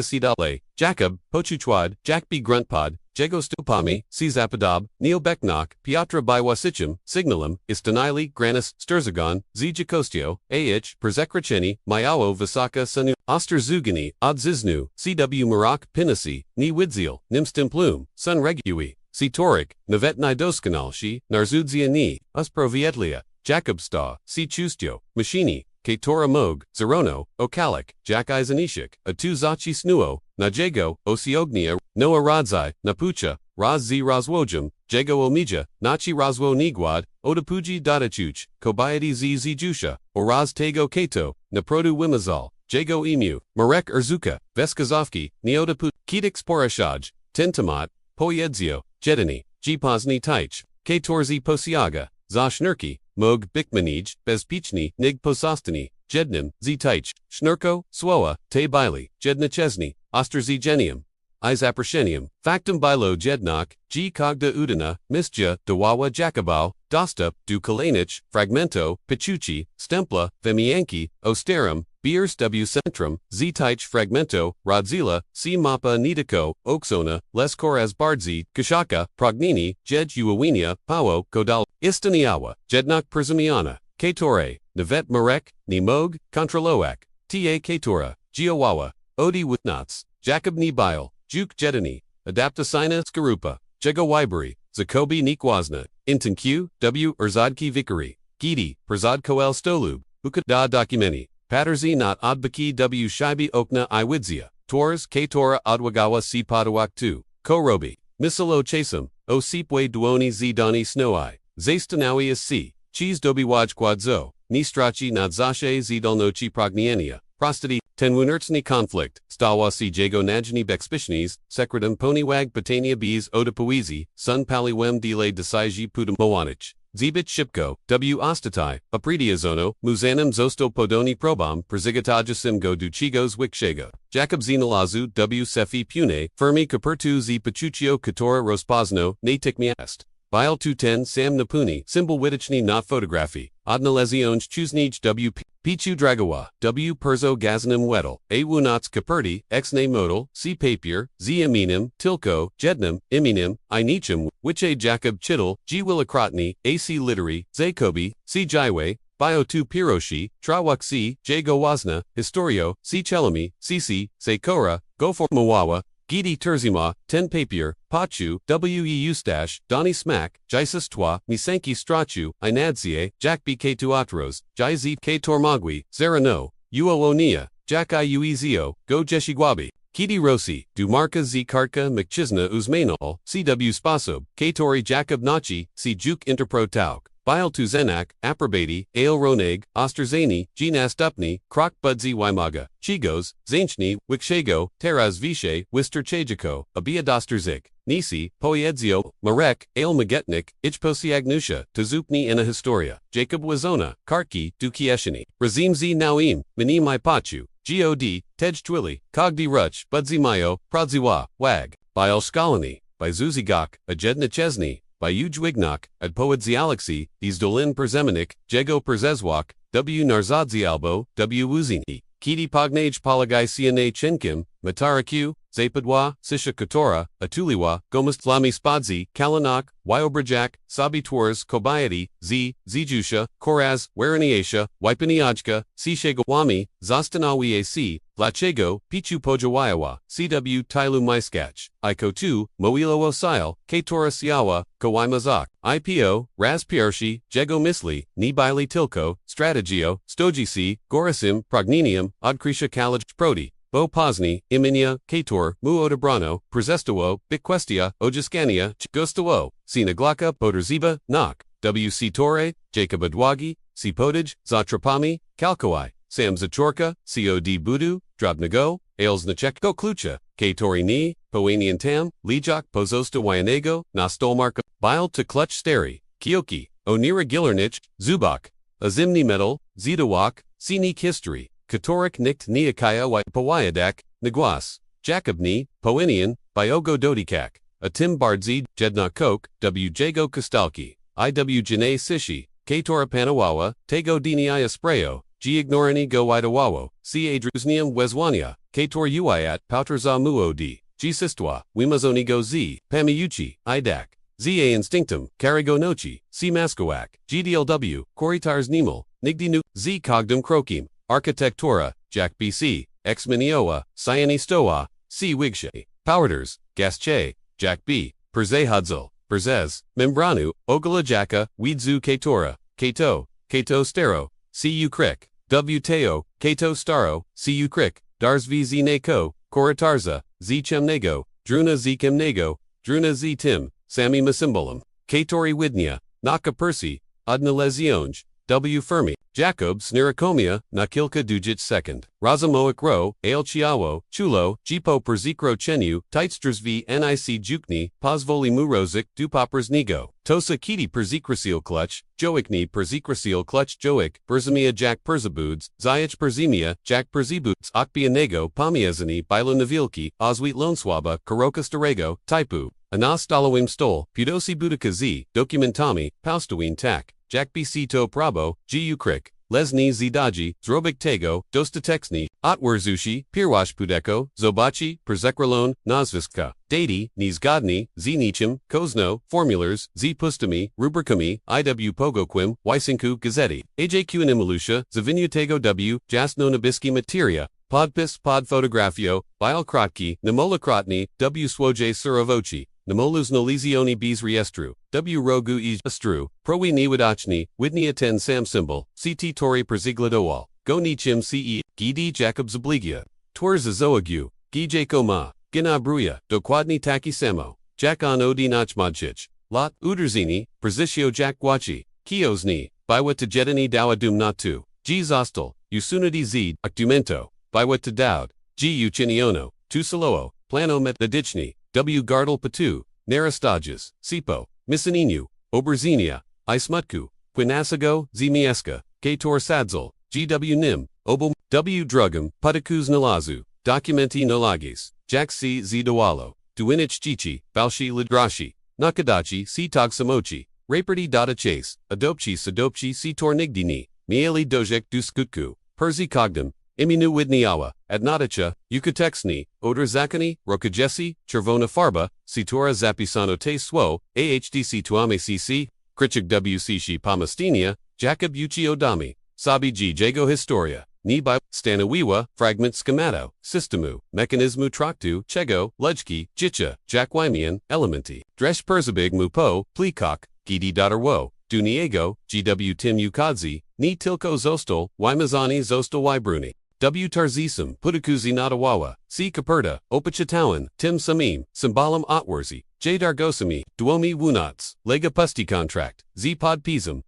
Sidale, Jacob, Pochuchwad, Jakbi Gruntpod, Jego Stupami, Zapadab, Neobeknok, Piatra Biwasichim, Signalum, Istanili, Granis, Sturzagon, Jakostio, Aich, Perzekracheni, Mayawo Visaka Sanu, Osterzugani, Odziznu, CW Marak, Pinasi, Ni Widzil, Nimstimplum, Sun Regui, Torik, Navet Nidoskanalshi, Narzudzia Ni, Usprovietlia, Jakobsta, Chustio, Machini, Katora Mog, Zerono, Okalik, Jak Izanishik, Atu Zachi Snuo, Najego, Osiognia, Noa Radzai, Napucha, Raz Z Razwojum, Jego Omija, Nachi Razwo Niguad, Odapuji Dadachuch, Kobayati Z Zijusha, Oraz Tego Kato, Naprodu Wimazal, Jego Emu, Marek Urzuka, Veskazovki, Neodapu, Kedix Porashaj, Tintamat, Poyedzio, Jedini, Jipozni Taich, Katorzi Posiaga, Zashnurki, Mog Bikmanij, Bezpichni, Nig Posostani, Jednim, Zitaich, Shnurko, Swoa, Te Bili, Jednichesni, Osterzigenium, Izaprashenium, Factum Bilo Jednak, G Cogda Udina, Misja, Dawawa Jakabao, Dostup, Du Kalanich, Fragmento, Pichuchi, Stempla, Vemianki, Osterum, Biers W Centrum, Zitaich Fragmento, Rodzila, C Mapa Nidiko, Oksona, Leskoraz Bardzi, Kashaka, Prognini, Jed Uawinia, Pawo, Kodal, Istaniawa, Jednak Persimiana, Katore, Navet Marek, Nimog, Kontroloak, Ta Katora, Giowawa, Odi Witnats, Jacob Nibil, Juk Jedini, Adaptasina Skarupa, Jego Wiberi, Zakobi Nikwazna, Intanq, W Erzadki Vikari, Gidi, Perzadkoel Stolub, Ukada Documenti, Paterzi not Odbaki W Shibi Okna Iwidzia, Tors Katora Odwagawa Si Padawak 2, Korobi, Misilo Chasum, O Sipwe Duoni Z Doni Snowai, Zastanawi is C, Cheese Dobiwaj Quadzo, Nistrachi Nadzashe Z Dolnochi Prognienia, Prostati, Tenwunertsni Conflict, Stawasi Jago Najni Bexpishnis, Secretum Poniwag Patania Bees Odapuizi, Sun Paliwem Delay Desaiji Putum Mowanich, Zibit Shipko, W Ostatai, Apridiazono, Muzanum Zosto Podoni Probam, Perzigatajassim Go Duchigos Wikshega, Jacob Zinalazu W Sefi Pune, Fermi Capertu Z Pachuchio Katora Rospazno, Natikmiast. Bile 210 Sam Napuni, Symbol Widichni Not Photography, Odnalezionj Chuznij WP. Pichu dragawa, w perzo gazanem wedel, a wunots kaperti, exne modal, c papier, z aminim, tilko, jednim, iminim, I nichum, wiche Jacob chittle, g willakrotni, ac literary, zakobi, c jiwe, bio tu piroshi, trawaksi, j gowazna, historio, c chelami, cc, sekora, go for mawawa, Gidi Terzima, Ten Papier, Pachu, W.E. Eustache, Donny Smack, Jisus Twa, Misenki Strachu, Inadsie, Jack B. K. Tuatros, Jai K. Tormagui, Zerano, Uoonia, Jack I. Uezio, Go Jeshigwabi, Kidi Rossi, Dumarka Z. Kartka McChisna Uzmanol, C.W. Spasob, K. Tori Jacob Nachi, C. Juk Interpro Tauk. Bile tu Zenak, Aprobati, Ale Roneg, Osterzani, Gnastupni, Krok Budzi Wymaga, Chigos, Zainchni, Wikshago, Teraz Vishe, Wister Chajako, Abiadosterzik, Nisi, Poiedzio, Marek, Ale Magetnik, Ichposiagnusha, Tazupni in a Historia, Jacob Wazona, Karki, Dukieshini, Razim Z Nauim, Mini Mai Pachu, God, Tej Twili, Kogdi Ruch, Budzi Mayo, Pradziwa, Wag, Bile Skalani, by Zuzigok, Ajedna Chesney, by Ujwignok, ad Poedzialexi, Izdolin Perzemenik, Jego Perzezwak, W. Narzadzialbo, W. Uzini, Kiti Pognage Palagai Siane Chenkim, Mataraku, Zapadwa, Sisha Katora, Atuliwa, Gomustlami Spadzi, Kalanak, Wyobrajak, Sabi Twars, Kobayati, Zijusha, Koraz, Waraniasha, Wipaniajka, Sishegawami, Zastanawi AC, Lachego, Pichu Pojawayawa, CW Tailu Maiskach, Iko 2, Moilo Osile, Katora Siawa, Kawaimazak, IPO, Raz Piershi, Jego Misli, Nibili Tilko, Strategio, Stojisi, Gorisim, Progninium, Odkrisha Kalaj Prodi, Bo Posni, Iminia, Kator, Muodabrano, Prezestowo, Biquestia, Ojiskania, Gostowo, Sinaglaka, Podrziba, Nok, W.C. Torre, Jacob Adwagi, C. Podij, Zatrapami, Kalkowai, Sam Zachorka, C.O.D. Budu, Drobnago, Ales Nachekko Klucha, Katori Ni, Poanian Tam, Lijak Pozosta Wyanego, Nostolmarka, Bile to Clutch Steri, Kioki, Onira Gilernich, Zubak, Azimni Metal, Zidawak, Sinik History, Katorik Nikt Niakaya Pawayadak, Niguas, Jacobni, Poinian, Biogo Dodikak, Atim Bardzid, Jedna Kok, W. Jago Kostalki, I.W. Janae Sishi, Katora Panawawa, Tego Diniaya Sprayo, G. Ignorani Go Idawawo, C. Adrusnium Wezwania, Kator Uiat, Pauterza Muodi, G. Sistwa, Wimazonigo Z, Pamiuchi, Idak, Z. A. Instinctum, Carigo Nochi, C. Maskowak, GDLW, Koritars Nimal, Nigdinu, Z. Cogdum Krokim, Architectura, Jack B.C., Ex Minioa, Cyani Stoa, C. Wigshe, Powerders, Gasche, Jack B., Perze Hudzel, Perzez, Membranu, Ogala Jaka, Weedzu Katora, Kato, Kato Stero, C. U. Crick, W. Teo, Kato Staro, C. U. Crick, Dars V. Z. Neko, Koratarza, Z. Chemnego, Druna Z. Chemnego, Druna Z. Tim, Sami Masimbolum, Katori Widnia, Naka Percy, Adna Lezionj, W. Fermi, Jacob Snirakomia, Nakilka Dujic II, Razamoik Ro, Ale Chiawo, Chulo, Jipo Perzikro Chenu, Teitsters v Nic Jukni, Pozvoli Murozik, Dupopers Nigo, Tosa Kiti Perzikrasil Clutch, Joikni Perzikrasil Clutch Joik, Berzimia Jack Perzabuds, Zayach Perzimia, Jack Perzibuds, Akbia Nego, Pamiezani, Bilo Navilki, Oswit Loneswaba, Karoka Starego, Taipu, Anas Dalawim Stol, Pudosi Budika Z, Documentami, Paustawin Tak, Jack B.C. To Prabo, G. Ukrik, Lesni Zidaji, Zrobik Tego, Dostatexni, Otwerzushi, Pirwash Pudeko, Zobachi, Perzekralon, Nazviska, Dati, Nizgodni, Znichim, Kozno, Formulars, Z. Pustami, Rubrikami, IW Pogoquim, Wysinku Gazzetti, AJQ and Imalusha, Zavinutego W, Jasno Nabiski Materia, Podpis, Podfotografio, Bialkrotki, Namolakrotni, W. Swoje Surovochi, Namolus Nolizioni Bs Riestru, W. Rogu Estru, Prowi Niwadachni, Widnia Ten Sam Symbol, CT Tori Perzigladowal, Go Nichim CE, Gidi Jacob Zabligia, Twerzazoagu, Gijako Ma, Gina Bruya, Dokwadni Taki Samo, Jack on Odi Nachmadchich, Lot, Uderzini, Perzitio Jack Guachi, Kiozni, Biwat to Jedini Dawadum Natu, G. Zostel, Usunadi Z, Actumento, Biwat to Dowd, G. Uchiniono, Tusaloo, Plano Met Dichni, W. Gardel Patu, Narastages, Sipo, Misaninu, Oberzinia, Ismutku, Quinasago, Zimieska, Kator Sadzel, G.W. Nim, Obel, W. Drugum, Putakus Nalazu, Documenti Nalagis, Jack C. Zdawalo, Duinich Chichi, Balshi Lidrashi, Nakadachi, C. Tog Samochi, Raperti Data Chase, Adopchi Sadopchi C. Tornigdini, mieli dojek du skutku, Perzi kogdem, iminu widniawa, adnatacha, yukateksni, odr zakani, rokajesi, czerwona farba, sitora zapisano te swo, ahdc tuame cc, krichik wcc pamastinia, Jacob uchi odami, sabi g jago historia, ni by stanowiwa, fragment schemato, systemu, mechanismu traktu, chego, lujki, jicha, jakwimian, elementi, dresh perzabig mupo, plikok, gidi wo, duniego, gw tim ukadzi, ni tilko zostal, wimazani zostal wybruni. W tarzisum, putukuzi natawawa, C. Caperta, opachitawan, tim samim, symbolum otwarzi, J. dargosami, duomi wunats, lega pusti contract, Z. podpisum,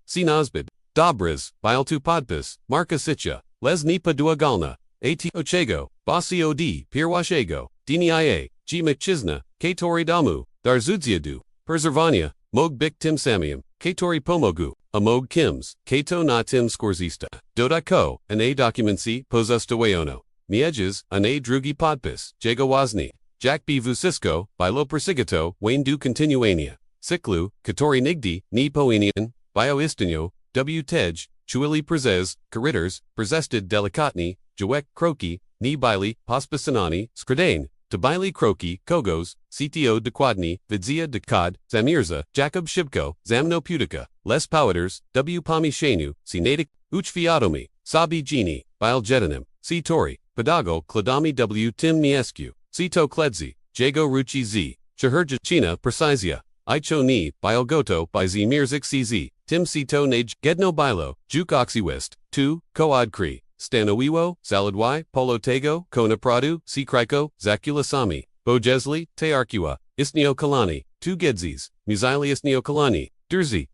C. nazbid, Dobris, Biltu podpis, Marka sitcha, les nipa duagalna, At ochego, bossi od, pirwashego, dnia, G. mchisna, Katori damu, darzudziadu, preservania, mog bik tim samium, Katori pomogu, amog kims, Kato na tim skorzista, dodako, an a documency, pozustawayono, mieges, an a drugi podpis, jego wazni, Jack B. Vusisko, bilo persigato, Wayne du continuania, Siklu, Katori nigdi, ni poenian, bio istinyo, W. tej, chuili prezes, karitters, prezested delicatni, jawek kroki, ni bili, pospisanani, skradane, Tabili kroki, kogos, cto dekwadni, vidzia dekad, zamirza, Jacob shibko, zamno putica, les poweters, W. Pami shenu, sinatic, uchfiatomi, sabi geni, bil jetanim, C. tori, pedago, kladami W. tim miescu, Cito kledzi, jago ruchi z, chaherja china precisia, icho ni, bil goto, by z mirzik cz, tim cito nage, gedno bilo, juk oxywist, 2, koad kri. Stanowiwo, Saladwy, Polo Tego, Kona Pradu, Sikriko, Zakulasami, Bojesli, Tearkiwa, Isnio Kalani, 2 Gedzis, Muzili Isnio Kalani, Durzi,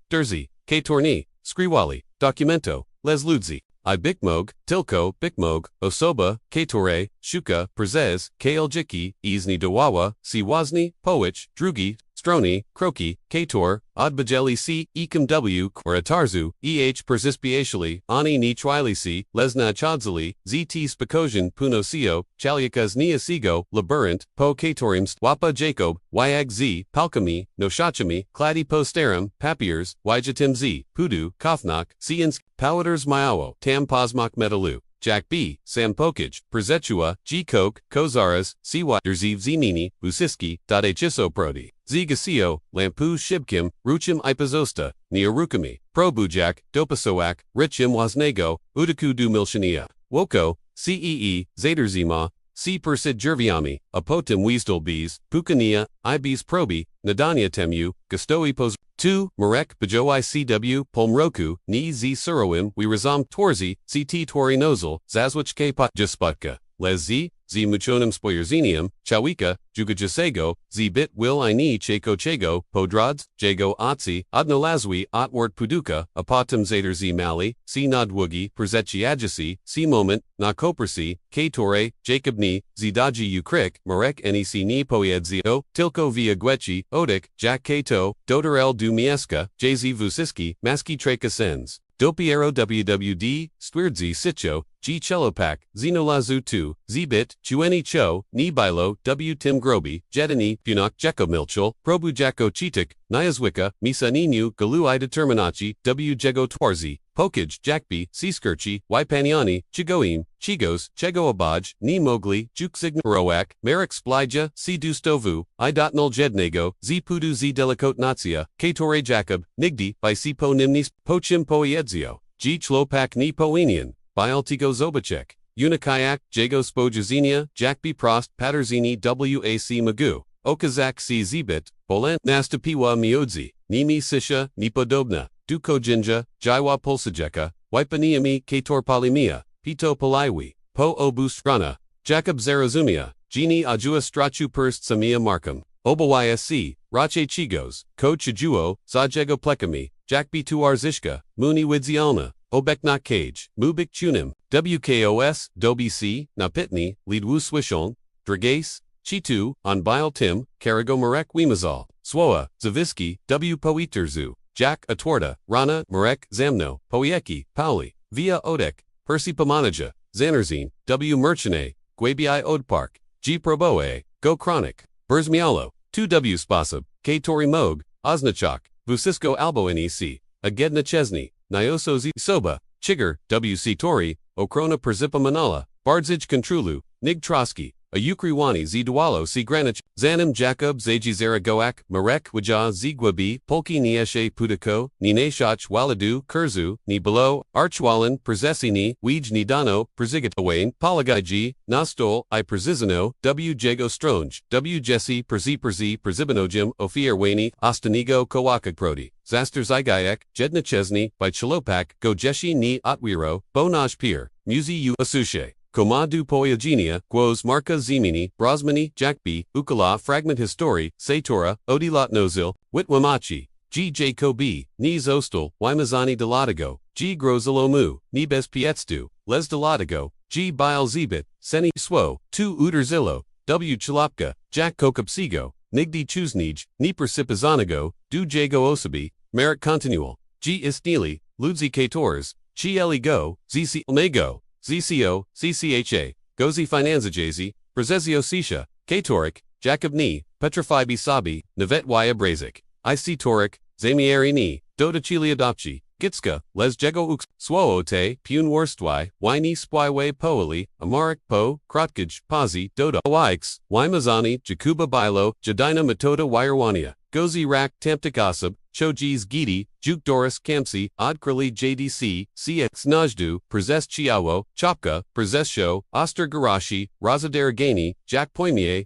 K-Torni, Skriwali, Documento, Les Ludzi, I Bikmog, Tilko, Bikmog, Osoba, K-Tore, Shuka, Prezes, K-Eljiki, Izni Dawawa, Siwazni, Powich, Drugi, Stroni, Kroki, Kator, Odbajeli C, Ekim W, Koratarzu, Persispiatially, Ani ni Twilisi, Lesna Chadzali, ZT Spikozian, Punosio, Chalyakas Niasigo, Labyrinth, Po Katorims, Wapa Jacob, Yag Z, Palkami, Noshachami, Cladi Posterum, Papiers, Wyjatim Z, Pudu, Kofnak, Siensk, Poweters Myawo, Tam Posmak Metalu. Jack B, Sam Pokij, Prezechua, G. Koch, Kozaras, CY, Derziv Zinini, Busiski, Dade Chisoprodi, Z. Gasio, Lampu Shibkim, Ruchim Ipazosta, Niarukami, Probujak, Dopasowak, Richim Wasnego, Udaku du Milshania, Woko, CEE, Zaderzima, C. Persid Jerviami, Apotim Weasdal Bees, Pukania, Ibis Probi, Nadania Temu, Gastoi Pos. 2. Marek, Bajoi CW, Polmroku, Ni Z. Suroim, We Razam Torzi, CT Tori Nozel, Zazwich K. Jusputka, Les Z. Z. Muchonim Spoyerzinium, Chawika, Jugajasego, Z. Bit Will Ini Cheko Chego, Podrods, Jago Otzi, Odnolazwi, Otwart Puduka, Apotum Zader Z. Mali, C. Nodwugi, Perzechi Adjasi, C. Moment, Nakopersi, K. Tore, Jacobni, Zidaji Ukrik, Marek Nec Ni Poiedzio, Tilko Via Gwechi, Odik, Jack Kato, Doderel Du Mieska, JZ Vusiski, Maski Treka Sens. Dopiero WWD, Stwierdzi Sitcho, G. Chelopak, Zenolazu 2, Zbit, Chueni Cho, Ni Bilo, W. Tim Groby, Jedini, Punok Jeko Milchel, Probu Jako Chitik, Nyazwika, Misa Ninu, Galu I Determinachi, W. Jego Twarzi, Pokaj, Jakbi, Siskerchi, Wypaniani, Chigoim, Chigos, Chego Abaj, Ni Mogli, Juksign Roak, Merrick Splija, C. Dustovu, I. Nul Jednego, Z. Pudu Z. Delicot Natsia, Katore Jacob, Nigdi, by C. Po Nimnis, Pochim Poiedzio, G. Chlopak Ni Poenian, Bialtigo Zobacek, Unikayak, Jago Spojazinia, Jack B. Prost, Paterzini WAC Magu, Okazak C. Zbit, Bolan, Nastapiwa Miodzi, Nimi Sisha, Nipodobna, Duko Jinja, Jaiwa Pulsajeka, Wipaniami Kator Palimia, Pito Palaiwi, Po Obustrana, Jacob Zarazumia, Genie Ajua Strachu Perst Samia Markham, Obawysc, Rache Chigos, Ko Chijuo, Zajego Plekami, Jack B. Tuarzishka, Muni Widzialna, Obeknak Cage, Mubik Chunim, WKOS, Dobi C, Napitni, Lidwu Swishon, Dragase, Chitu, Onbile Tim, Karago Marek Wimazal, Swoa, Zaviski, W. Poiterzu, Jack Atwarda, Rana, Marek, Zamno, Poieki, Pauli, Via Odek, Percy Pamanaja, Zanerzine, W. Merchane, Gwabi Odpark, G. Proboe, Go Chronic, Burzmialo, 2W Spasab, K. Tori Moog, Oznachok, Vusisko Albo Nec, Agedna Chesney, nyoso z soba, chigar, wc tori, okrona perzipa manala, bardzij contrulu, nig troski, a ukriwani z dualo si granich, zanim jacob zaji zaragoak, marek waja zigwabi, polki nieshe putiko, ni nashach waladu, kurzu, ni below, archwalan, prezesi ni, wij ni dano, prezigatawayne, palagaiji, nostol, I prezizano, w jago stronge, w jesse perzi prezibinojim, ofierwani, ostanigo kowakakrodi. Zaster Zygayak, Jedna Chesney, by Chilopak, Go Jeshi ni Otwiro, Bonaj Pier, Musi u Asushe, Komadu Poyagenia, Guos Marka Zimini, Brosmani, Jakbi, Ukala Fragment Histori, Satora, Odilat Nozil, Witwamachi, G. Jacobi, Ni Zostel, Wymazani de Latigo, G. Grozalomu, Ni Bespietstu, Les de Latigo, G. Bile Zebit, Seni Swo, Tu Uderzillo, W. Chilapka, Jack Kokapsigo, Nigdi Chuznij, Ni Persipazanago, Du Jago Osabi, Merit Continual, G. Istnili, Ludzi Kators, Chi Eli Go, ZC Nego, ZCO, CCHA, Gozi Finanzajazi, Brezezio Sisha, Katorik, Jacob Ni, Petrify Bisabi, Navet Waya Brazik, IC Torik, Zamieri Ni, Doda Chili Adopchi, Gitska, Les Jego Ux, Swoote, Pun Worstwy, Wini Spywe Poali, Amarik Po, Krotkaj, Pazi, Doda, Wix, Wymazani, Jakuba Bilo, Jadina Metoda Wirwania, Gozi Rak, Tamptik Asab, Choji's Gidi, Juk Doris Kamsi, Odkrali JDC, CX Najdu, Prezes Chiawo, Chopka, Prezes Show, Oster Garashi, Razadaragani, Jack Poimier,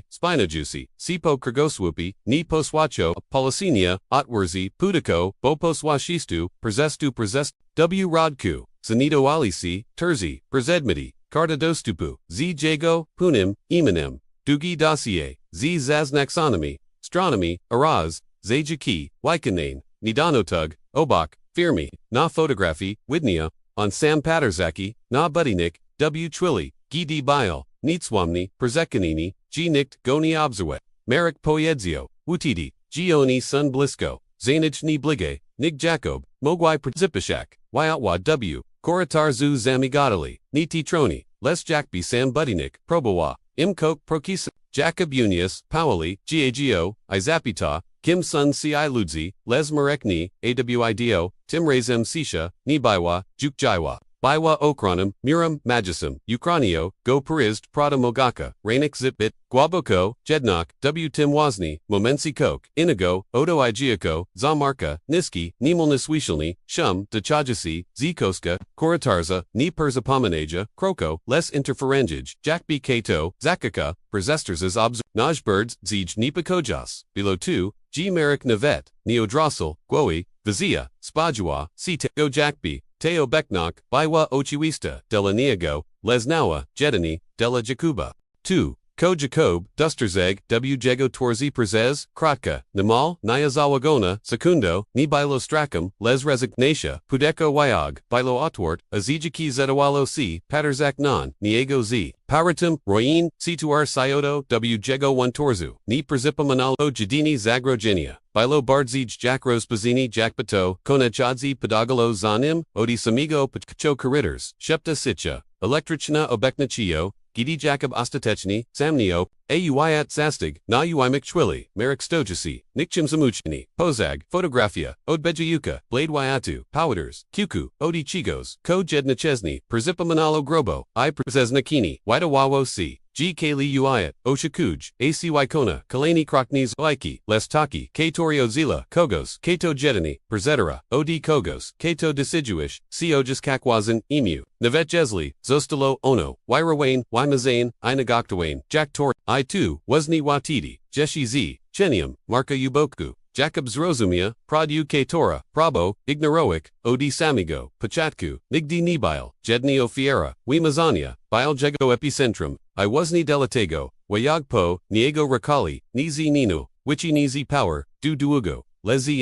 Spinajuicy, Sipo Krgoswupi, Ni Poswacho, Policinia, Otwerzi, Pudiko, Boposwashistu, Prezes, W. Rodku, Zanito Alisi, Terzi, Prezedmidi, Kartadostupu, Z. Jago, Punim, Emanim, Dugi Dossier, Z. Zaznaxonomy, Astronomy, Araz, Zajaki, Wykanane, Nidanotug, Obak, Firmi, Na Photography, Widnia, on Sam Paterzaki, Na Budinik, W. Twilly, Gidi Bile, Nitswamni, Perzekanini, G. Nikt, Goni Obzerwet, Merrick Poyedzio, Wutidi, Gioni Sun Blisco, Zainaj Ni Blige, Nig Jacob, Mogwai Przipishak, Wyatwa W. Koratarzu Zamigadali, Niti Troni, Les Jakbi Sam Budinik, Probawa, Imkok Prokisa, Jacob Unius, Powali, Gago, Izapita, Kim Sun Ci Ludzi, Les Marekni, Awido, Tim Razem Sisha, Nibaiwa, Jukjaiwa, Baiwa Okronim, Muram, Magisum, Ukranio, Go Perizd, Prada Mogaka, Rainik Zipbit, Guaboko, Jednok, W. Tim Wozni, Momensi Kok, Inigo, Odo Igiako, Zamarka, Niski, Nimulniswishalni, Shum, Dachajasi, Zikoska, Koratarza, Ni Perzapomenaja, Kroko, Les Interferengij, Jack B. Kato, Zakaka, Prezesterzes Obs, Najbirds, Zij Nipakojas, Below 2, G. Merrick Navet, Neodrossel, Gwowi, Vizia, Spajua, C. Go Jackby, Teo Beknok, Baiwa Ochiwista, Dela Niago, Lesnawa, Jedani, Dela Jakuba. 2. Ko Jacob, Dusterzeg, W. Jego Torzi Prezes, Kratka, Nimal, Nyazawagona, Secundo, Ni Bilo Stracum, Les Resignatia, Pudeko Wyog, Bilo Otwart, Azijaki Zetawalo C, Paterzak Non, Niego Z, Paratum, Royin, Situar Sierota, W. Jego 1 Torzu, Ni Perzipa Manalo Jadini Zagrogenia, Bilo Bardzij Jakros Bazini Jakpato, Konechadzi Padagalo Zanim, Odi Samigo Patcho Kariters, Shepta Sitcha, Elektrichna Obeknachio, Gidi Jacob Ostatechni, Samnio, Ayuayat Zastig, Na Uimik Chwili, Merrick Stojasi, Nikchim Zamuchni, Pozag, Photografia, Odbejayuka, Blade Wyatu, Powders, Kuku, Odi Chigos, Ko Jedna Chesney, Perzipa Manalo Grobo, I Prezeznakini, Waitawawo C. G. Kali Uayat, Oshakuj, AC Wykona, Kalani Kroknis, Oiki, Lestaki, Katorio Zila, Kogos, Kato Jedani, Perzetera, Od Kogos, Kato Deciduish, Siojas Kakwazan, Emu, Navet Jesli, Zostalo, Ono, Wyrawane, Wymazane, Inagoktawane, Jack Tor, I2, Wazni Watiti, Jeshi Z, Chenium, Marka Uboku, Jacob Zrozumia, Pradu Katora, Prabo, Ignaroic, Od Samigo, Pachatku, Nigdi Nibile, Jedni Ofiera, Wimazania, Bile Jego Epicentrum, I Wazni Delatego, Wayagpo, Niego Rakali, Nizi Nino, Wichi Nizi Power, Du Duugo, Lezi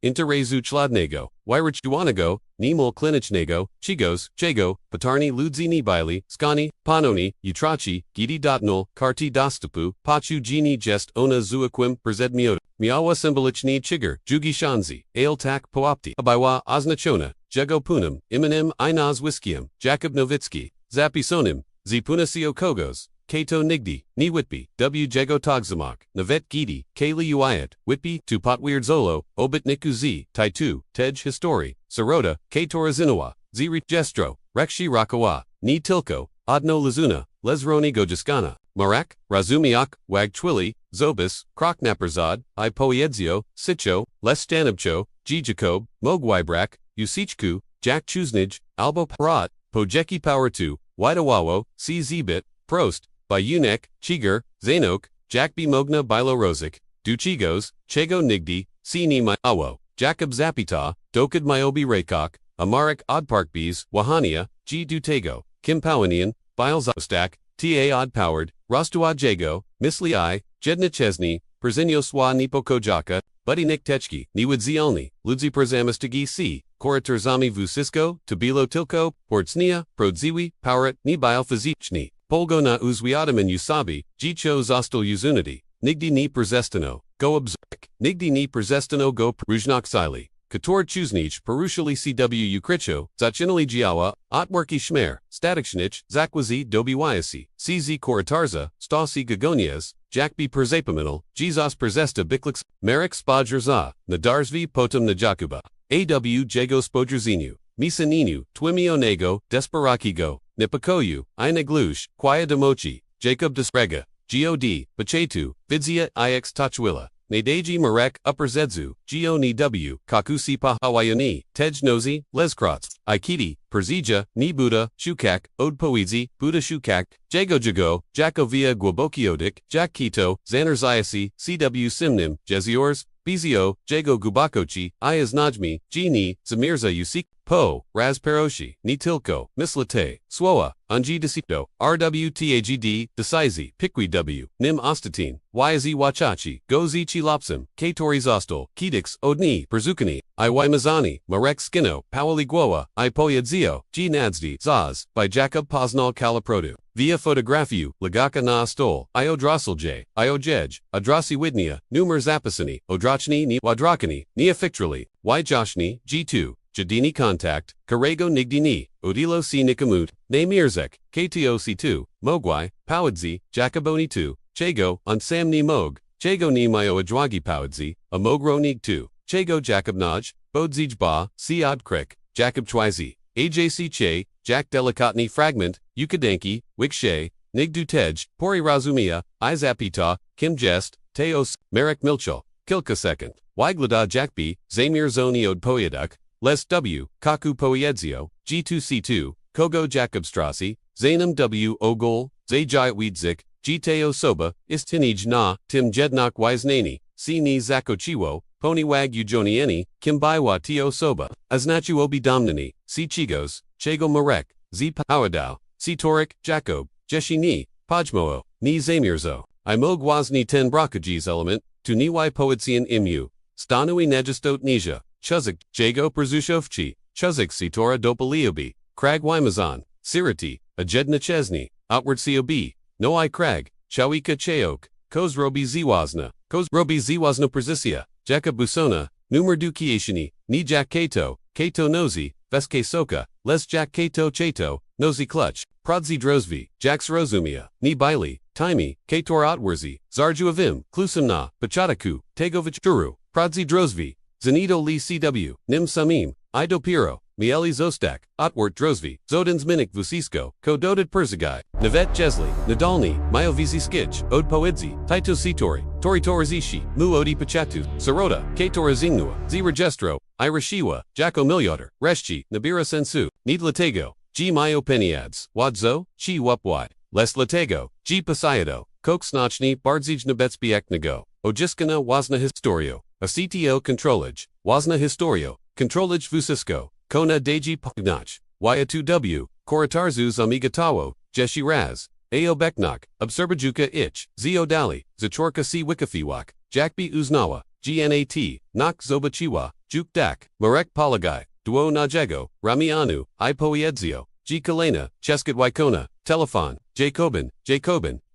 Interezu Chladnego, Wyrich Duanago, Nimul Klinichnego, Chigos, Chago, Patarni Ludzi Nibili, Skani, Panoni, Utrachi, Gidi Dotnul, Karti Dostapu, Pachu Gini Jest Ona Zuaquim, Prezedmiota, Miawa Symbolichni Chigar, Jugi Shanzi, Ale Tak Poapti, Abaiwa Oznachona, Jego Punum, Iminim Inaz Wiskium, Jacob Novitsky, Zapisonim, Zipunasio Kogos, Kato Nigdi, Ni Whitby, W. Jego Togzamak, Navet Gidi, Kaylee Uayat, Whitby, Tupatweird Zolo, Obit Nikuzi, Taitu, Tej Histori, Sierota, Katora Zinawa, Ziri Jestro, Rekshi Rakawa, Ni Tilko, Adno Lazuna, Lesroni Gojiskana, Marak, Razumiak, Wag Twili, Zobis, Kroknaperzad, I Poiedzio, Sicho, Les Stanibcho, G. Jacob, Mogwybrak, Usichku, Jack Chuznij, Albo Parat, Pojeki Power 2, Widawawo, C. Zbit, Prost, by Unek, Chigar, Zainok, Jack B. Mogna Bilo Rozik, Duchigos, Chego Nigdi, C. Ni My Awo, Jacob Zapita, Dokad Myobi Rakok, Amarik Oddparkbees, Wahania, G. Dutego, Kim Powanian, Biles Ostak, T.A. Odd-Powered, Rostuad Jago, Misli I, Jedna Chesney, Perzinio Swa Nipo Kojaka, Buddy Nick Techki, Niwid Zielny, Ludzi Przamistagi C, Korator Zami Vusisko, Tabilo Tilko, Portsnia, Prodziwi, Powerit, Ni Bialfazichni, Polgo na Uzwiadaman Usabi, Gicho Zostal Uzunity, Nigdi Ni Przestano, Go Obzerk, Nigdi Ni Przestano Go Prujnak Sili. Kator Chuznich, Perushali CW Ukricho, Zachinali Giawa, Otworki Shmer, Statikchnich, Zakwazi Dobi Wyasi, CZ Koratarza, Stasi Gagonias, Jack B. Perzapaminal, Jesus Perzesta Biklix, Marek Spodrzerza, Nadarzvi Potem Najakuba, AW Jago Spodrzezinu, Misaninu, Twimio Nego, Desperakigo, Nipakoyu, Inaglush, Quia Demochi, Jacob Desprega, God, Bachetu, Vidzia Ix Tachwilla. Nadeji Marek, Upper Zedzu, Geo Ni W, Kakusi Pahawayoni, Tej Nozi, Leskrots, Aikiti, Perzija, Ni Buddha, Shukak, Od Poizi, Buddha Shukak, Jago Jago, Jakovia Gwabokiodik, Jak Kito, Xaner Ziasi, CW Simnim, Jeziors, Bizio, Jago Gubakochi, Ayaz Najmi, Gini, Zamirza Usik, Po, Raz Peroshi, Nitilko, Mislate, Swoa, Unji Desipto, RWTAGD, Decisizi, Pikwi W, Nim Ostatine, YZ Wachachi, Gozi Chilopsim, Katori Zostel, Kedix, Odni, Perzukani, Iwai Mazani, Marek Skino, Pawali Gwowa, Ipoyadzio, G. Nadzdi, Zaz, by Jacob Poznal Kalaprodu. Via Fotografiu, Lagaka na Stol, Io Drosselj, Io Jej, Adrasi Widnia, Numer Zapasani, Odrachni ni Wadrakani, Nia Fictrali, Y Joshni, G2, Jadini Contact, Karego Nigdini, Odilo C. Nikamut, Ne Mirzek, KTOC2, Mogwai, Powadzi, Jacoboni 2, Chago, Onsamni Mog, Chago ni Myo Adwagi Powadzi, Amogro Nig 2, Chago Jacob Naj, Bodzij Ba, Siad Krik, Jacob Twizi, AJC Che, Jack Delicatni Fragment, Yukadanki, Wikshay, Nigdu Tej, Pori Razumia, Izapita, Kim Jest, Teos, Marek Milchel, Kilka Second, Wyglada Jakbi, Zamir Zoni Od Poyaduk, Les W, Kaku Poiedzio, G2C2, Kogo Jakobstrassi, Zainam W. Ogol, Zajayat Wiedzik, Gteo Soba, Istinij Na, Tim Jednak Wisenani, C. Ni Zakochiwo, Pony Wag Ujonieni, Kimbaiwa Tio Soba, Aznachu Obi Domnani, C. Chigos, Chago Marek, Z. Pawadao, C. Torik, Jacob, Jeshi Ni, Pajmoo, Ni Zamirzo, Imog Wazni Ten Brakaji's Element, Tu Niwai Poetsian Imu, Stanui Najistot Nija, Chuzik, Jago Przushovchi, Chuzik Sitora Dopaliobi, Krag Wymazan, Sirati, Ajedna Chesney, Outward Cob, No I Krag, Chawika Cheok, Koz Robi Ziwazna, Koz Robi Ziwazna Przisia, Jaka Busona, Numer Du Kieshini, Ni Jack Kato, Kato Nozi, Veske Soka, Les Jack Kato Chato, Nozi Clutch, Prodzi Drozvi, Jax Rozumia, Ni Baili, Taimi, Kator Otwerzi, Zarju Avim, Klusimna, Pachataku, Tegovich Turu, Prodzi Drozvi, Zanido Li CW, Nim Samim, Ido Piro, Mieli Zostak, Otwart Drozvi, Zodins Minik Vusisko, Kodoted Perzigai, Navet Jesli, Nadalni, Myovizi Skitch, Od Poidzi, Taito Sitori, Tori Torazishi, Mu Odi Pachatu, Sierota, Katora Zingnua, Z Registro, Irashiwa, Jacko Milyoder, Reshchi, Nabira Sensu, Need Latego, G Mayo Peniads, Wadzo, Chi Wupwai, Les Latego, G Pasayado, Kok Snachni, Bardzij Nabetsbiek Nago, Ojiskana Wazna Historio, a CTO Controlage, Wazna Historio, Controlage Vusisko, Kona Deji Pagnach, Y2W, Koratarzuz Amigatawo, Jeshi Raz, Ao Beknak, Obserbajuka Ich, Zio Dali, Zachorka C Wikafiwak, Jakbi Uznawa, GNAT, Nak Zobachiwa, Juk Dak, Marek Palagai, Duo Najego, Ramianu, Ipoiedzio, G Kalena, Cheskat Wykona, Telefon, Jacobin,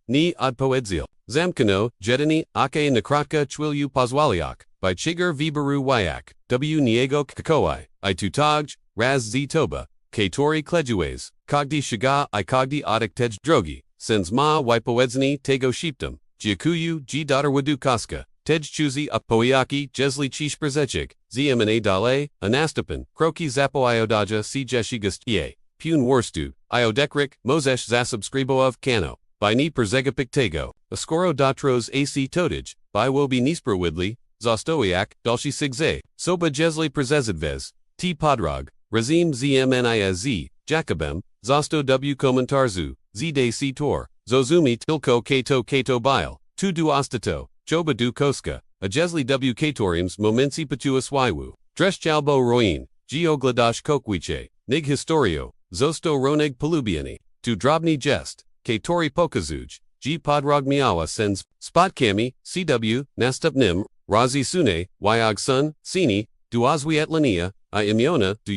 Ni Adpoedzil, Zamkano, Jedini, Ake Nakrotka Chwilyu Pozwaliak, by Chigar Vibaru Wyak, W Niego Kakoi, Itutag, Raz Z Toba, Katori Klejues, Kogdi Shiga I Kogdi Odik Tej Drogi, sens ma wypowiedzenie tego szeptem, dziękuję G. Wadu kaska, tej chuzi opoiaki jesli cisz przeciek, zmna dalej, anastapan, kroki zapoiodaja si jeshigastie, pun worstu, iodekrik, mozesz zasubskrybow kano, by ni przegapik tego, skoro datros ac totij, by will be nisprawidli, zostoiak, dalshi sigze, soba jesli przezydvez, t podrog, razim zmniz, Jacobem, zosto w komentarzu, zde si tor, zozumi tilko kato bile, tu du ostato, choba du koska, a jesli w katorims momenci patuas ywu, dreschalbo roin, geogladash kokwiche, nig historio, zosto roneg polubiani, tu drobni jest, katori pokazuj, g podrog miawa sens, spotkami, cw, nastupnim, razi sune, yog sun, sini, duazwi etlania, I imiona, du